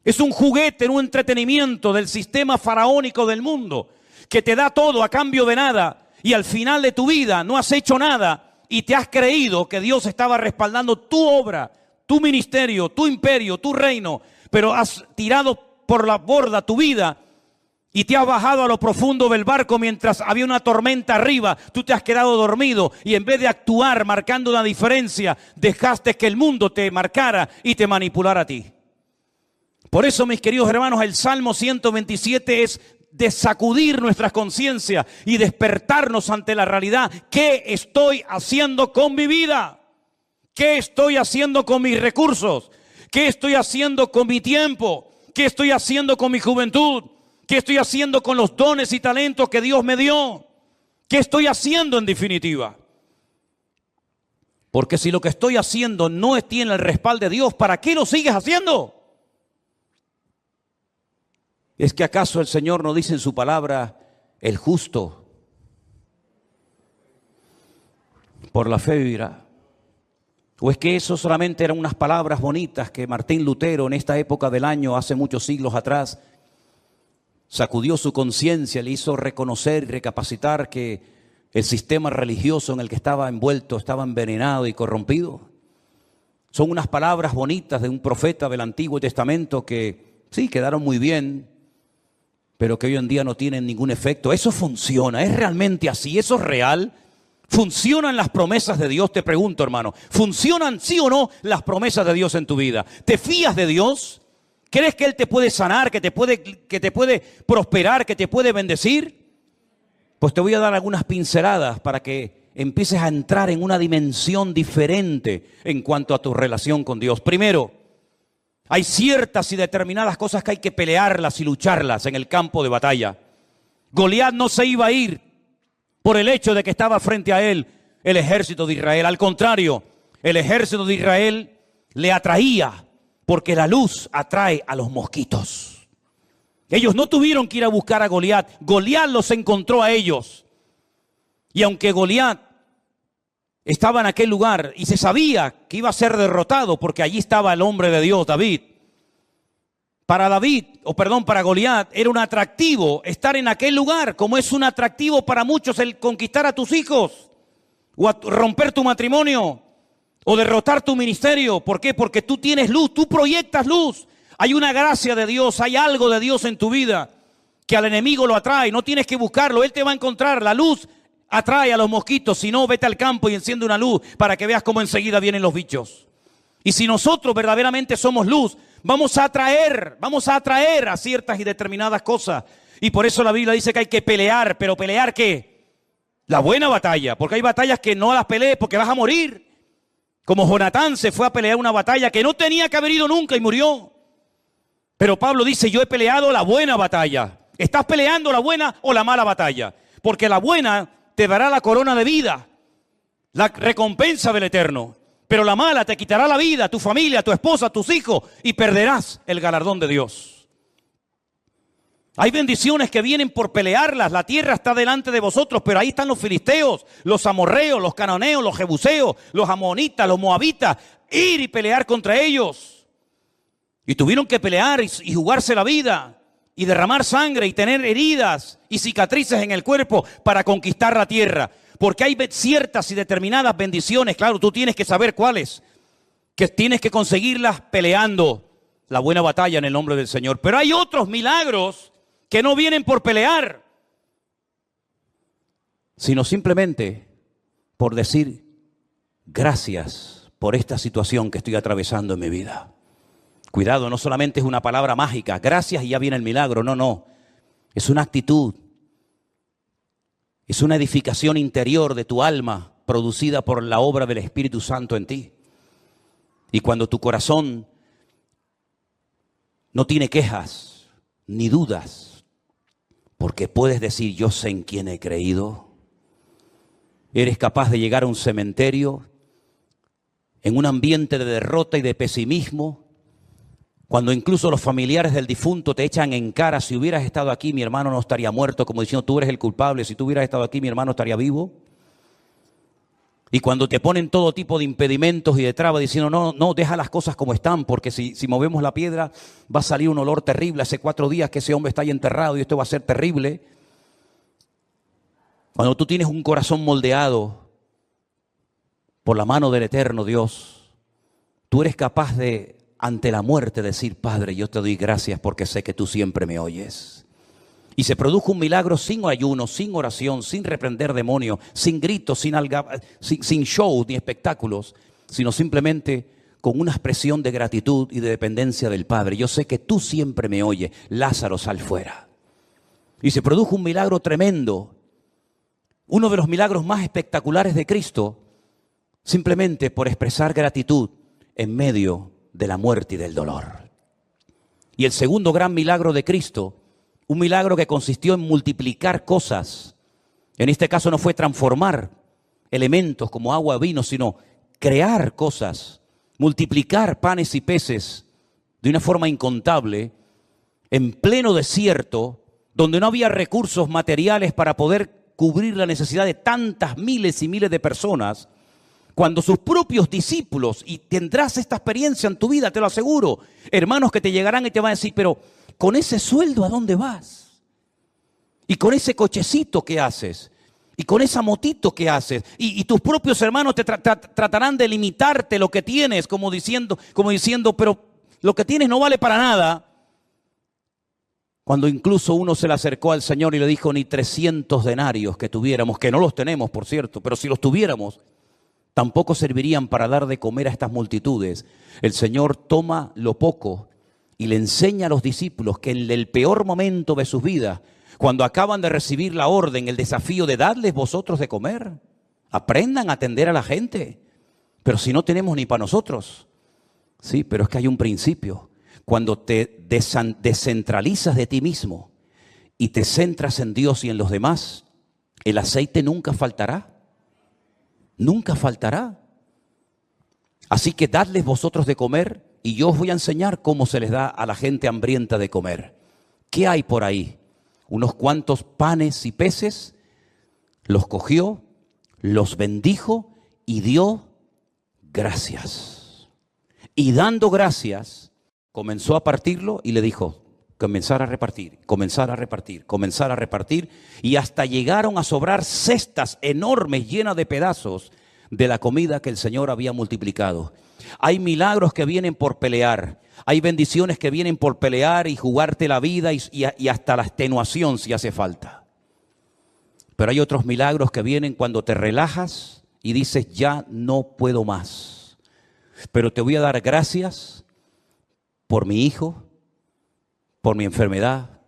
Speaker 1: Es un juguete, un entretenimiento del sistema faraónico del mundo que te da todo a cambio de nada. Y al final de tu vida no has hecho nada y te has creído que Dios estaba respaldando tu obra, tu ministerio, tu imperio, tu reino, pero has tirado por la borda tu vida y te has bajado a lo profundo del barco mientras había una tormenta arriba. Tú te has quedado dormido y en vez de actuar marcando una diferencia, dejaste que el mundo te marcara y te manipulara a ti. Por eso, mis queridos hermanos, el Salmo 127 es de sacudir nuestras conciencias y despertarnos ante la realidad. ¿Qué estoy haciendo con mi vida? ¿Qué estoy haciendo con mis recursos? ¿Qué estoy haciendo con mi tiempo? ¿Qué estoy haciendo con mi juventud? ¿Qué estoy haciendo con los dones y talentos que Dios me dio? ¿Qué estoy haciendo en definitiva? Porque si lo que estoy haciendo no tiene el respaldo de Dios, ¿para qué lo sigues haciendo? ¿Es que acaso el Señor no dice en su palabra: el justo por la fe vivirá? ¿O es que eso solamente eran unas palabras bonitas que Martín Lutero en esta época del año, hace muchos siglos atrás, sacudió su conciencia, le hizo reconocer y recapacitar que el sistema religioso en el que estaba envuelto estaba envenenado y corrompido? Son unas palabras bonitas de un profeta del Antiguo Testamento que sí, quedaron muy bien, pero que hoy en día no tienen ningún efecto. Eso funciona, es realmente así, eso es real. ¿Funcionan las promesas de Dios? Te pregunto, hermano. ¿Funcionan sí o no las promesas de Dios en tu vida? ¿Te fías de Dios? ¿Crees que Él te puede sanar, que te puede prosperar, que te puede bendecir? Pues te voy a dar algunas pinceladas para que empieces a entrar en una dimensión diferente en cuanto a tu relación con Dios. Primero, hay ciertas y determinadas cosas que hay que pelearlas y lucharlas en el campo de batalla. Goliat no se iba a ir por el hecho de que estaba frente a él el ejército de Israel. Al contrario, el ejército de Israel le atraía, porque la luz atrae a los mosquitos. Ellos no tuvieron que ir a buscar a Goliat. Goliat los encontró a ellos. Y aunque Goliat estaba en aquel lugar y se sabía que iba a ser derrotado porque allí estaba el hombre de Dios, David. Para Goliat era un atractivo estar en aquel lugar, como es un atractivo para muchos el conquistar a tus hijos, o romper tu matrimonio, o derrotar tu ministerio. ¿Por qué? Porque tú tienes luz, tú proyectas luz. Hay una gracia de Dios, hay algo de Dios en tu vida que al enemigo lo atrae. No tienes que buscarlo, él te va a encontrar. La luz atrae a los mosquitos. Si no, vete al campo y enciende una luz para que veas cómo enseguida vienen los bichos. Y si nosotros verdaderamente somos luz, vamos a atraer a ciertas y determinadas cosas. Y por eso la Biblia dice que hay que pelear. ¿Pero pelear qué? La buena batalla. Porque hay batallas que no las pelees porque vas a morir. Como Jonatán se fue a pelear una batalla que no tenía que haber ido nunca y murió. Pero Pablo dice, yo he peleado la buena batalla. ¿Estás peleando la buena o la mala batalla? Porque la buena te dará la corona de vida, la recompensa del eterno. Pero la mala te quitará la vida, tu familia, tu esposa, tus hijos, y perderás el galardón de Dios. Hay bendiciones que vienen por pelearlas. La tierra está delante de vosotros, pero ahí están los filisteos, los amorreos, los cananeos, los jebuseos, los amonitas, los moabitas. Ir y pelear contra ellos. Y tuvieron que pelear y jugarse la vida y derramar sangre y tener heridas y cicatrices en el cuerpo para conquistar la tierra. Porque hay ciertas y determinadas bendiciones, claro, tú tienes que saber cuáles, que tienes que conseguirlas peleando la buena batalla en el nombre del Señor. Pero hay otros milagros que no vienen por pelear, sino simplemente por decir gracias por esta situación que estoy atravesando en mi vida. Cuidado, no solamente es una palabra mágica, gracias y ya viene el milagro, no. Es una actitud, es una edificación interior de tu alma producida por la obra del Espíritu Santo en ti. Y cuando tu corazón no tiene quejas ni dudas, porque puedes decir, yo sé en quién he creído, eres capaz de llegar a un cementerio en un ambiente de derrota y de pesimismo, cuando incluso los familiares del difunto te echan en cara, si hubieras estado aquí mi hermano no estaría muerto, como diciendo tú eres el culpable, si tú hubieras estado aquí mi hermano estaría vivo. Y cuando te ponen todo tipo de impedimentos y de trabas diciendo no, deja las cosas como están, porque si movemos la piedra va a salir un olor terrible, hace 4 días que ese hombre está ahí enterrado y esto va a ser terrible. Cuando tú tienes un corazón moldeado por la mano del eterno Dios, tú eres capaz de ante la muerte decir, Padre, yo te doy gracias porque sé que tú siempre me oyes. Y se produjo un milagro sin ayuno, sin oración, sin reprender demonios, sin gritos, sin show ni espectáculos, sino simplemente con una expresión de gratitud y de dependencia del Padre. Yo sé que tú siempre me oyes, Lázaro, sal fuera. Y se produjo un milagro tremendo, uno de los milagros más espectaculares de Cristo, simplemente por expresar gratitud en medio de la muerte y del dolor. Y el segundo gran milagro de Cristo, un milagro que consistió en multiplicar cosas. En este caso no fue transformar elementos como agua o vino, sino crear cosas, multiplicar panes y peces de una forma incontable, en pleno desierto, donde no había recursos materiales para poder cubrir la necesidad de tantas miles y miles de personas. Cuando sus propios discípulos, y tendrás esta experiencia en tu vida, te lo aseguro, hermanos que te llegarán y te van a decir, pero con ese sueldo, ¿a dónde vas? Y con ese cochecito, ¿qué haces? Y con esa motito, ¿qué haces? Y tus propios hermanos te tratarán de limitarte lo que tienes, como diciendo, pero lo que tienes no vale para nada. Cuando incluso uno se le acercó al Señor y le dijo, ni 300 denarios que tuviéramos, que no los tenemos, por cierto, pero si los tuviéramos, tampoco servirían para dar de comer a estas multitudes. El Señor toma lo poco y le enseña a los discípulos que en el peor momento de sus vidas, cuando acaban de recibir la orden, el desafío de darles vosotros de comer, aprendan a atender a la gente. Pero si no tenemos ni para nosotros. Sí, pero es que hay un principio. Cuando te descentralizas de ti mismo y te centras en Dios y en los demás, el aceite nunca faltará. Nunca faltará. Así que dadles vosotros de comer y yo os voy a enseñar cómo se les da a la gente hambrienta de comer. ¿Qué hay por ahí? Unos cuantos panes y peces, los cogió, los bendijo y dio gracias. Y dando gracias, comenzó a partirlo y le dijo, comenzar a repartir, comenzar a repartir, comenzar a repartir, y hasta llegaron a sobrar cestas enormes llenas de pedazos de la comida que el Señor había multiplicado. Hay milagros que vienen por pelear, hay bendiciones que vienen por pelear y jugarte la vida y hasta la extenuación si hace falta. Pero hay otros milagros que vienen cuando te relajas y dices, ya no puedo más, pero te voy a dar gracias por mi hijo, por mi enfermedad,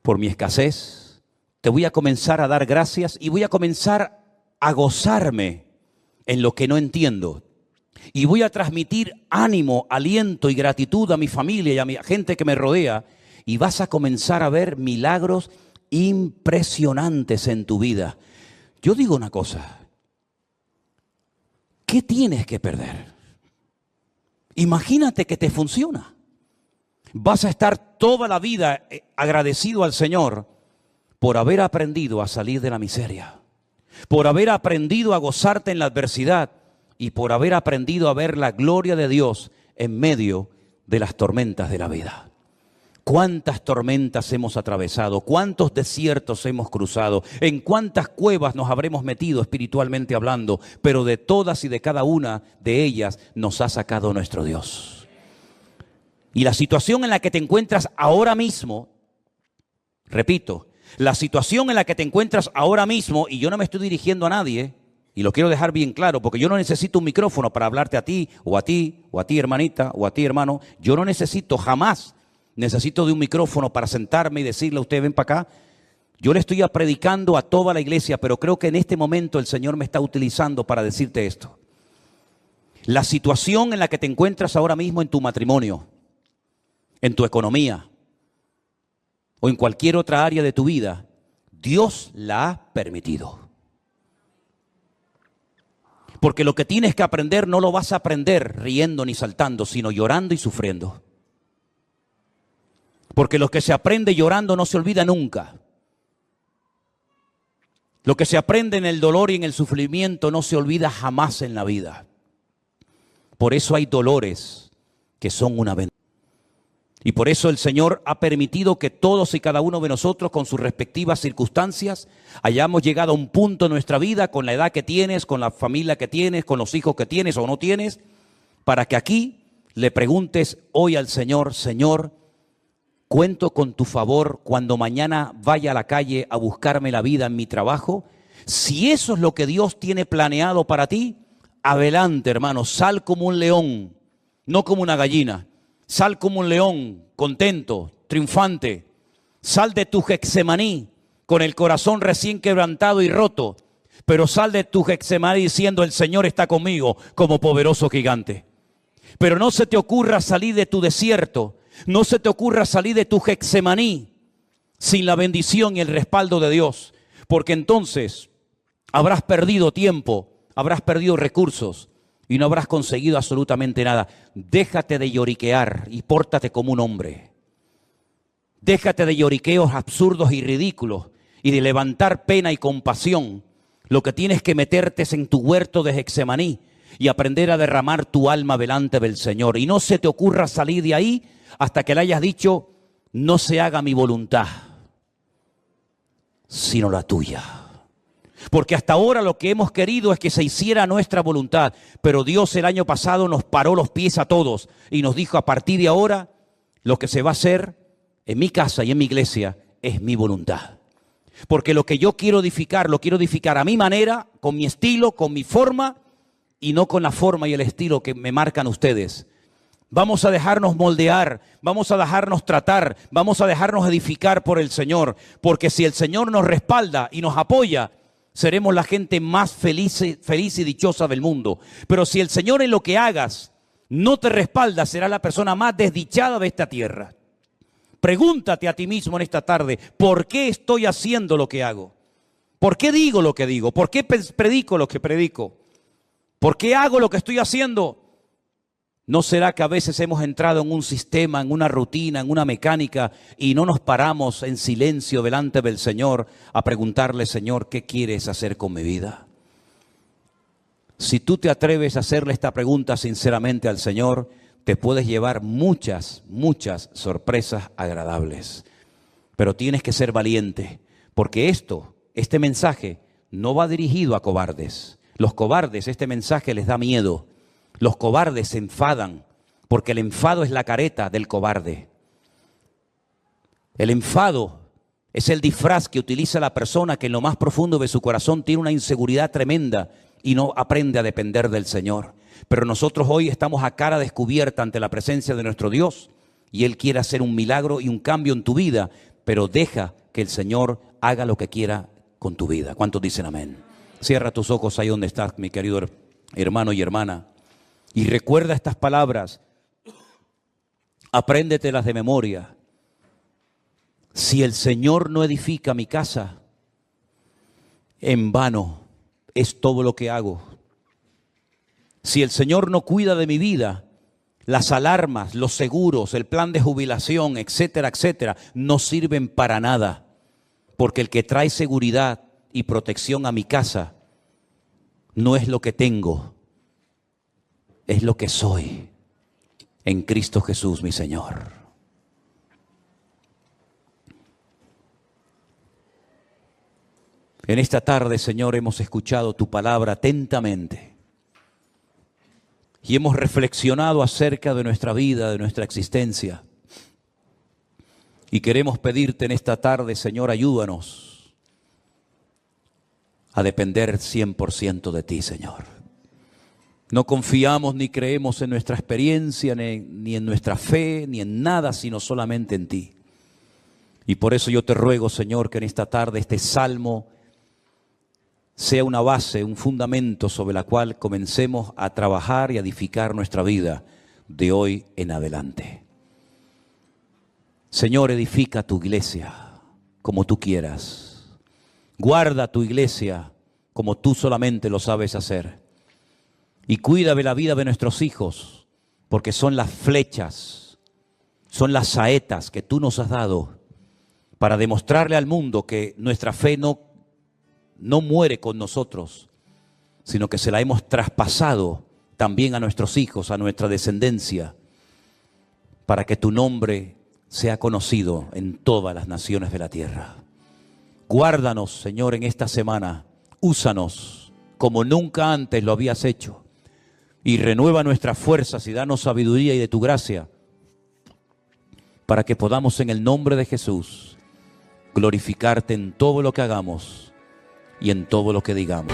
Speaker 1: por mi escasez, te voy a comenzar a dar gracias y voy a comenzar a gozarme en lo que no entiendo. Y voy a transmitir ánimo, aliento y gratitud a mi familia y a mi gente que me rodea. Y vas a comenzar a ver milagros impresionantes en tu vida. Yo digo una cosa. ¿Qué tienes que perder? Imagínate que te funciona. Vas a estar toda la vida agradecido al Señor por haber aprendido a salir de la miseria, por haber aprendido a gozarte en la adversidad y por haber aprendido a ver la gloria de Dios en medio de las tormentas de la vida. ¿Cuántas tormentas hemos atravesado? ¿Cuántos desiertos hemos cruzado? ¿En cuántas cuevas nos habremos metido espiritualmente hablando? Pero de todas y de cada una de ellas nos ha sacado nuestro Dios. Y la situación en la que te encuentras ahora mismo, repito, la situación en la que te encuentras ahora mismo, y yo no me estoy dirigiendo a nadie, y lo quiero dejar bien claro, porque yo no necesito un micrófono para hablarte a ti, o a ti, o a ti hermanita, o a ti hermano. Yo no necesito jamás. Necesito de un micrófono para sentarme y decirle a usted, ven para acá. Yo le estoy predicando a toda la iglesia, pero creo que en este momento el Señor me está utilizando para decirte esto. La situación en la que te encuentras ahora mismo en tu matrimonio, en tu economía o en cualquier otra área de tu vida, Dios la ha permitido. Porque lo que tienes que aprender no lo vas a aprender riendo ni saltando, sino llorando y sufriendo. Porque lo que se aprende llorando no se olvida nunca. Lo que se aprende en el dolor y en el sufrimiento no se olvida jamás en la vida. Por eso hay dolores que son una bendición. Y por eso el Señor ha permitido que todos y cada uno de nosotros, con sus respectivas circunstancias, hayamos llegado a un punto en nuestra vida, con la edad que tienes, con la familia que tienes, con los hijos que tienes o no tienes, para que aquí le preguntes hoy al Señor, Señor, cuento con tu favor cuando mañana vaya a la calle a buscarme la vida en mi trabajo. Si eso es lo que Dios tiene planeado para ti, adelante, hermano, sal como un león, no como una gallina. Sal como un león, contento, triunfante. Sal de tu Getsemaní con el corazón recién quebrantado y roto, pero sal de tu Getsemaní diciendo, el Señor está conmigo como poderoso gigante. Pero no se te ocurra salir de tu desierto, no se te ocurra salir de tu Getsemaní sin la bendición y el respaldo de Dios, porque entonces habrás perdido tiempo, habrás perdido recursos y no habrás conseguido absolutamente nada. Déjate de lloriquear y pórtate como un hombre. Déjate de lloriqueos absurdos y ridículos y de levantar pena y compasión. Lo que tienes que meterte es en tu huerto de Getsemaní y aprender a derramar tu alma delante del Señor. Y no se te ocurra salir de ahí hasta que le hayas dicho, no se haga mi voluntad, sino la tuya. Porque hasta ahora lo que hemos querido es que se hiciera nuestra voluntad, pero Dios el año pasado nos paró los pies a todos y nos dijo, a partir de ahora, lo que se va a hacer en mi casa y en mi iglesia es mi voluntad. Porque lo que yo quiero edificar, lo quiero edificar a mi manera, con mi estilo, con mi forma, y no con la forma y el estilo que me marcan ustedes. Vamos a dejarnos moldear, vamos a dejarnos tratar, vamos a dejarnos edificar por el Señor, porque si el Señor nos respalda y nos apoya, seremos la gente más feliz y dichosa del mundo. Pero si el Señor en lo que hagas no te respalda, serás la persona más desdichada de esta tierra. Pregúntate a ti mismo en esta tarde, ¿por qué estoy haciendo lo que hago? ¿Por qué digo lo que digo? ¿Por qué predico lo que predico? ¿Por qué hago lo que estoy haciendo? ¿No será que a veces hemos entrado en un sistema, en una rutina, en una mecánica y no nos paramos en silencio delante del Señor a preguntarle, Señor, ¿qué quieres hacer con mi vida? Si tú te atreves a hacerle esta pregunta sinceramente al Señor, te puedes llevar muchas sorpresas agradables. Pero tienes que ser valiente, porque este mensaje no va dirigido a cobardes. Los cobardes, este mensaje les da miedo. Los cobardes se enfadan, porque el enfado es la careta del cobarde. El enfado es el disfraz que utiliza la persona que en lo más profundo de su corazón tiene una inseguridad tremenda y no aprende a depender del Señor. Pero nosotros hoy estamos a cara descubierta ante la presencia de nuestro Dios y Él quiere hacer un milagro y un cambio en tu vida, pero deja que el Señor haga lo que quiera con tu vida. ¿Cuántos dicen amén? Cierra tus ojos ahí donde estás, mi querido hermano y hermana, y recuerda estas palabras. Apréndetelas de memoria. Si el Señor no edifica mi casa, en vano es todo lo que hago. Si el Señor no cuida de mi vida, las alarmas, los seguros, el plan de jubilación, etcétera, etcétera, no sirven para nada. Porque el que trae seguridad y protección a mi casa no es lo que tengo, es lo que soy en Cristo Jesús, mi Señor. En esta tarde, Señor, hemos escuchado tu palabra atentamente y hemos reflexionado acerca de nuestra vida, de nuestra existencia. Y queremos pedirte en esta tarde, Señor, ayúdanos a depender 100% de ti, Señor. No confiamos ni creemos en nuestra experiencia, ni en nuestra fe, ni en nada, sino solamente en ti. Y por eso yo te ruego, Señor, que en esta tarde este salmo sea una base, un fundamento sobre la cual comencemos a trabajar y a edificar nuestra vida de hoy en adelante. Señor, edifica tu iglesia como tú quieras. Guarda tu iglesia como tú solamente lo sabes hacer. Y cuida de la vida de nuestros hijos, porque son las flechas, son las saetas que tú nos has dado para demostrarle al mundo que nuestra fe no muere con nosotros, sino que se la hemos traspasado también a nuestros hijos, a nuestra descendencia, para que tu nombre sea conocido en todas las naciones de la tierra. Guárdanos, Señor, en esta semana. Úsanos como nunca antes lo habías hecho. Y renueva nuestras fuerzas y danos sabiduría y de tu gracia, para que podamos en el nombre de Jesús glorificarte en todo lo que hagamos y en todo lo que digamos.